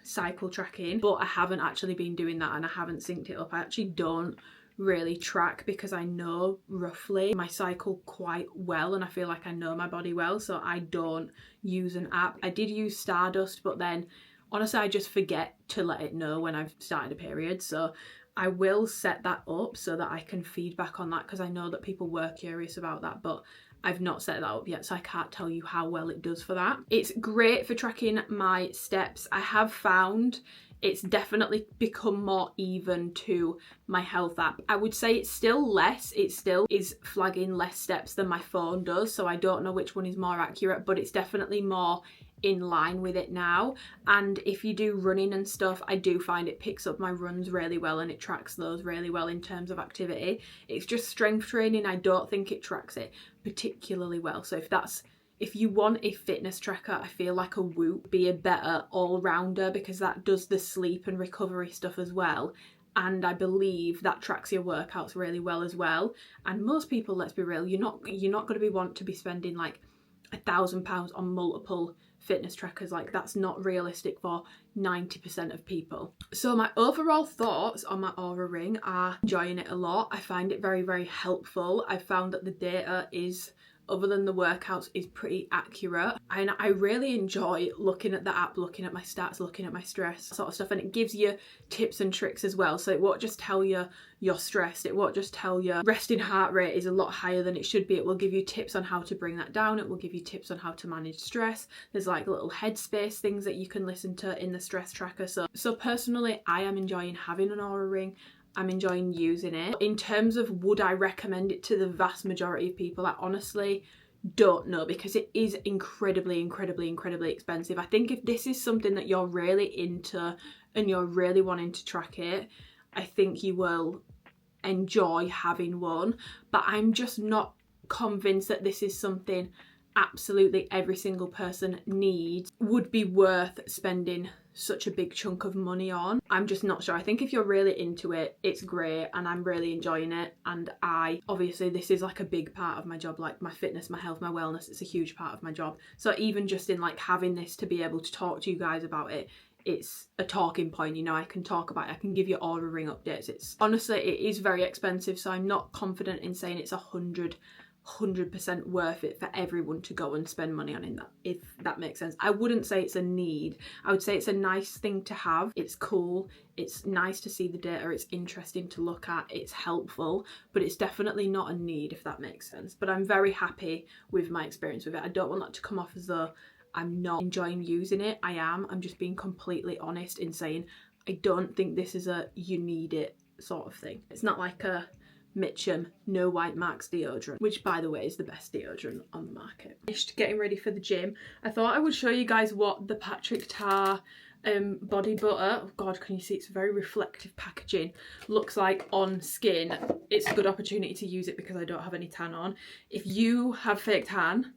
cycle tracking, but I haven't actually been doing that, and I haven't synced it up. I actually don't really track because I know roughly my cycle quite well, and I feel like I know my body well, so I don't use an app. I did use Stardust, but then honestly I just forget to let it know when I've started a period, so I will set that up so that I can feedback on that, because I know that people were curious about that, but I've not set that up yet, so I can't tell you how well it does for that. It's great for tracking my steps. I have found it's definitely become more even to my health app. I would say it's still less, it still is flagging less steps than my phone does, so I don't know which one is more accurate, but it's definitely more in line with it now. And if you do running and stuff, I do find it picks up my runs really well and it tracks those really well in terms of activity. It's just strength training, I don't think it tracks it particularly well. So if you want a fitness tracker, I feel like a Whoop be a better all-rounder, because that does the sleep and recovery stuff as well, and I believe that tracks your workouts really well as well. And most people, let's be real, you're not going to want to be spending like £1,000 on multiple fitness trackers. Like, that's not realistic for 90% of people. So my overall thoughts on my Oura ring are enjoying it a lot. I find it very, very helpful. I found that the data is, other than the workouts, is pretty accurate, and I really enjoy looking at the app, looking at my stats, looking at my stress, sort of stuff, and it gives you tips and tricks as well. So it won't just tell you you're stressed, it won't just tell you resting heart rate is a lot higher than it should be. It will give you tips on how to bring that down, it will give you tips on how to manage stress. There's like little headspace things that you can listen to in the stress tracker. So personally, I am enjoying having an Oura ring. I'm enjoying using it. In terms of would I recommend it to the vast majority of people, I honestly don't know, because it is incredibly expensive. I think if this is something that you're really into and you're really wanting to track it, I think you will enjoy having one, but I'm just not convinced that this is something absolutely every single person needs, would be worth spending such a big chunk of money on. I'm just not sure. I think if you're really into it, it's great, and I'm really enjoying it. And obviously this is like a big part of my job, like my fitness, my health, my wellness, it's a huge part of my job. So even just in like having this to be able to talk to you guys about it, it's a talking point, you know, I can talk about it, I can give you Oura ring updates. It's honestly, it is very expensive, so I'm not confident in saying it's 100% worth it for everyone to go and spend money on, in that, if that makes sense. I wouldn't say it's a need. I would say it's a nice thing to have. It's cool, it's nice to see the data, it's interesting to look at, it's helpful, but it's definitely not a need, if that makes sense. But I'm very happy with my experience with it. I don't want that to come off as though I'm not enjoying using it. I am. I'm just being completely honest in saying I don't think this is a you need it sort of thing. It's not like a Mitchum no white marks deodorant, which by the way is the best deodorant on the market. Finished getting ready for the gym. I thought I would show you guys what the Patrick Tar body butter, oh god, can you see it's very reflective packaging, looks like on skin. It's a good opportunity to use it because I don't have any tan on. If you have fake tan,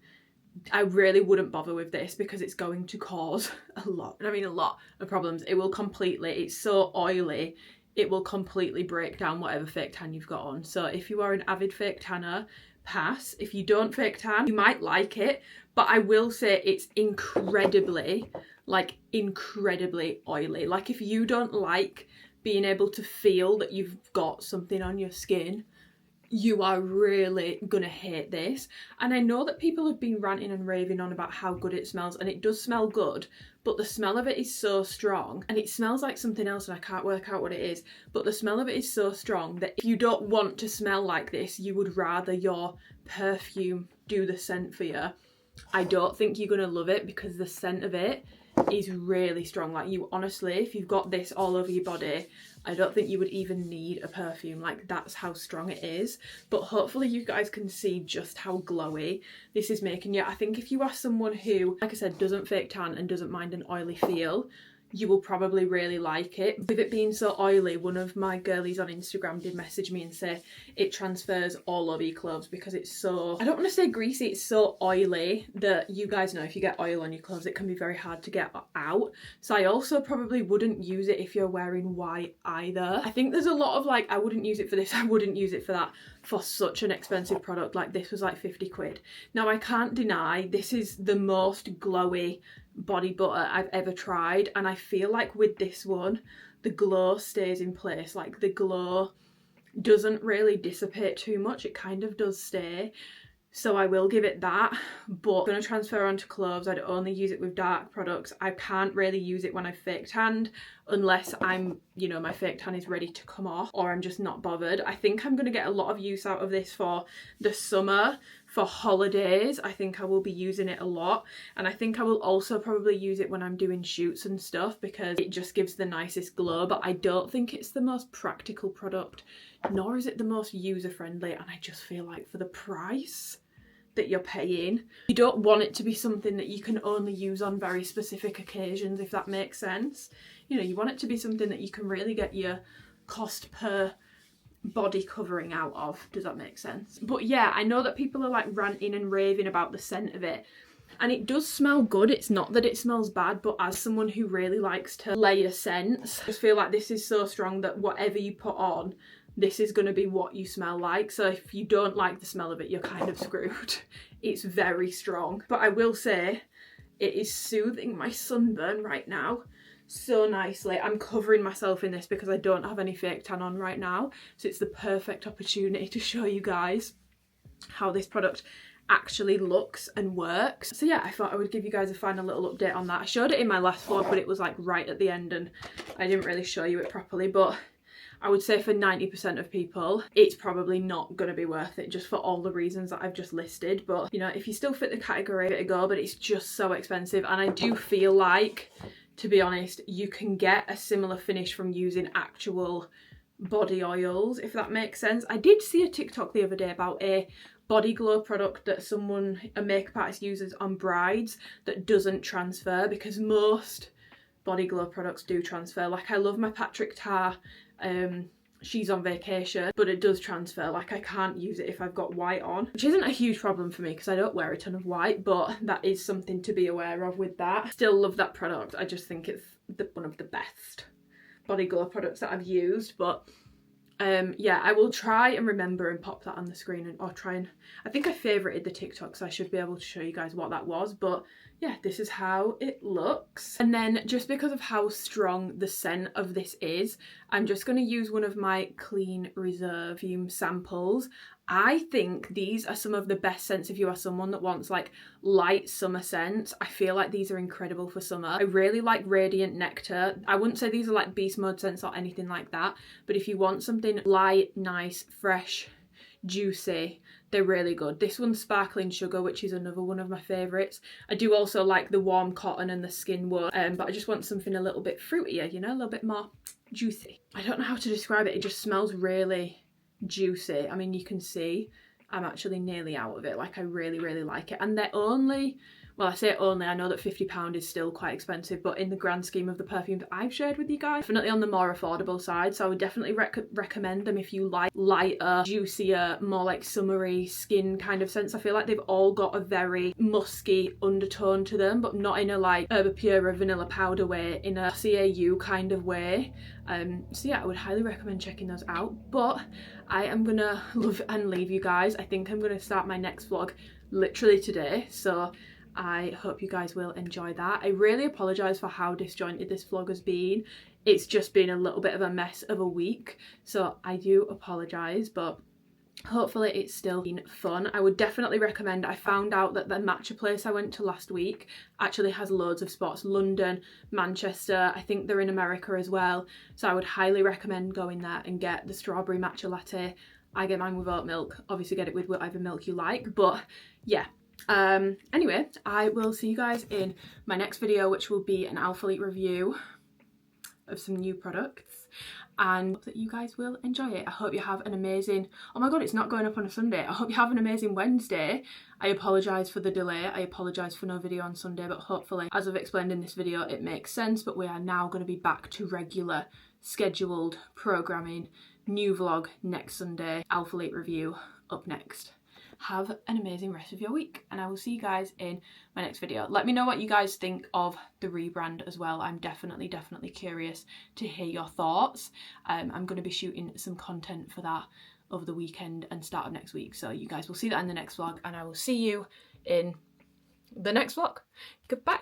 I really wouldn't bother with this because it's going to cause a lot of problems. It will completely, it's so oily, it will completely break down whatever fake tan you've got on. So if you are an avid fake tanner, pass. If you don't fake tan, you might like it, but I will say it's incredibly oily. Like, if you don't like being able to feel that you've got something on your skin, you are really gonna hate this. And I know that people have been ranting and raving on about how good it smells, and it does smell good, but the smell of it is so strong, and it smells like something else and I can't work out what it is, but the smell of it is so strong that if you don't want to smell like this, you would rather your perfume do the scent for you. I don't think you're gonna love it because the scent of it is really strong. Like, you honestly, if you've got this all over your body, I don't think you would even need a perfume. Like, that's how strong it is. But hopefully you guys can see just how glowy this is making you. I think if you are someone who, like I said, doesn't fake tan and doesn't mind an oily feel, you will probably really like it. With it being so oily, one of my girlies on Instagram did message me and say it transfers all over your clothes because it's so, I don't want to say greasy, it's so oily that you guys know if you get oil on your clothes, it can be very hard to get out. So I also probably wouldn't use it if you're wearing white either. I think there's a lot of like, I wouldn't use it for this, I wouldn't use it for that. for such an expensive product. Like, this was like 50 quid. Now, I can't deny this is the most glowy body butter I've ever tried, and I feel like with this one the glow stays in place. Like, the glow doesn't really dissipate too much, it kind of does stay. So I will give it that, but I'm going to transfer onto clothes. I'd only use it with dark products. I can't really use it when I've fake tanned unless I'm, you know, my fake tan is ready to come off or I'm just not bothered. I think I'm going to get a lot of use out of this for the summer, for holidays. I think I will be using it a lot, and I think I will also probably use it when I'm doing shoots and stuff because it just gives the nicest glow. But I don't think it's the most practical product, nor is it the most user-friendly, and I just feel like for the price that you're paying, you don't want it to be something that you can only use on very specific occasions, if that makes sense. You know, you want it to be something that you can really get your cost per body covering out of. Does that make sense? But yeah, I know that people are like ranting and raving about the scent of it, and it does smell good. It's not that it smells bad, but as someone who really likes to layer scents, I just feel like this is so strong that whatever you put on, this is going to be what you smell like. So if you don't like the smell of it, you're kind of screwed. It's very strong. But I will say it is soothing my sunburn right now so nicely. I'm covering myself in this because I don't have any fake tan on right now, so it's the perfect opportunity to show you guys how this product actually looks and works. So yeah, I thought I would give you guys a final little update on that. I showed it in my last vlog, but it was like right at the end and I didn't really show you it properly. But I would say for 90% of people, it's probably not going to be worth it, just for all the reasons that I've just listed. But, you know, if you still fit the category, give it a go, but it's just so expensive. And I do feel like, to be honest, you can get a similar finish from using actual body oils, if that makes sense. I did see a TikTok the other day about a body glow product that a makeup artist uses on brides that doesn't transfer, because most body glow products do transfer. Like, I love my Patrick Tar, she's on vacation, but it does transfer. Like, I can't use it if I've got white on, which isn't a huge problem for me because I don't wear a ton of white, but that is something to be aware of with that. Still love that product. I just think it's one of the best body glow products that I've used. But yeah, I will try and remember and pop that on the screen, or try and, I think I favorited the TikTok, so I should be able to show you guys what that was. But yeah, this is how it looks. And then, just because of how strong the scent of this is, I'm just going to use one of my Clean Reserve perfume samples. I think these are some of the best scents if you are someone that wants like light summer scents. I feel like these are incredible for summer. I really like Radiant Nectar. I wouldn't say these are like beast mode scents or anything like that, but if you want something light, nice, fresh, juicy, they're really good. This one's Sparkling Sugar, which is another one of my favourites. I do also like the Warm Cotton and the Skin Wood, but I just want something a little bit fruitier, you know, a little bit more juicy. I don't know how to describe it. It just smells really juicy. I mean, you can see I'm actually nearly out of it. Like, I really, really like it. And they're only, well, I say only, I know that £50 is still quite expensive, but in the grand scheme of the perfumes that I've shared with you guys, definitely on the more affordable side. So I would definitely recommend them if you like lighter, juicier, more like summery skin kind of scents. I feel like they've all got a very musky undertone to them, but not in a like Herbapura vanilla powder way, in a CAU kind of way. So yeah, I would highly recommend checking those out. But I am gonna love and leave you guys. I think I'm gonna start my next vlog literally today, so I hope you guys will enjoy that. I really apologise for how disjointed this vlog has been. It's just been a little bit of a mess of a week, so I do apologise, but hopefully it's still been fun. I would definitely recommend, I found out that the matcha place I went to last week actually has loads of spots. London, Manchester, I think they're in America as well. So I would highly recommend going there and get the strawberry matcha latte. I get mine with oat milk. Obviously get it with whatever milk you like, but yeah. Anyway, I will see you guys in my next video, which will be an alphalete review of some new products, and that you guys will enjoy it. I hope you have an amazing, oh my god, it's not going up on a Sunday. I hope you have an amazing Wednesday. I apologise for the delay. I apologise for no video on Sunday, but hopefully, as I've explained in this video, it makes sense. But we are now going to be back to regular scheduled programming. New vlog next Sunday, alphalete review up next. Have an amazing rest of your week, and I will see you guys in my next video. Let me know what you guys think of the rebrand as well. I'm definitely curious to hear your thoughts. I'm going to be shooting some content for that over the weekend and start of next week. So you guys will see that in the next vlog, and I will see you in the next vlog. Goodbye.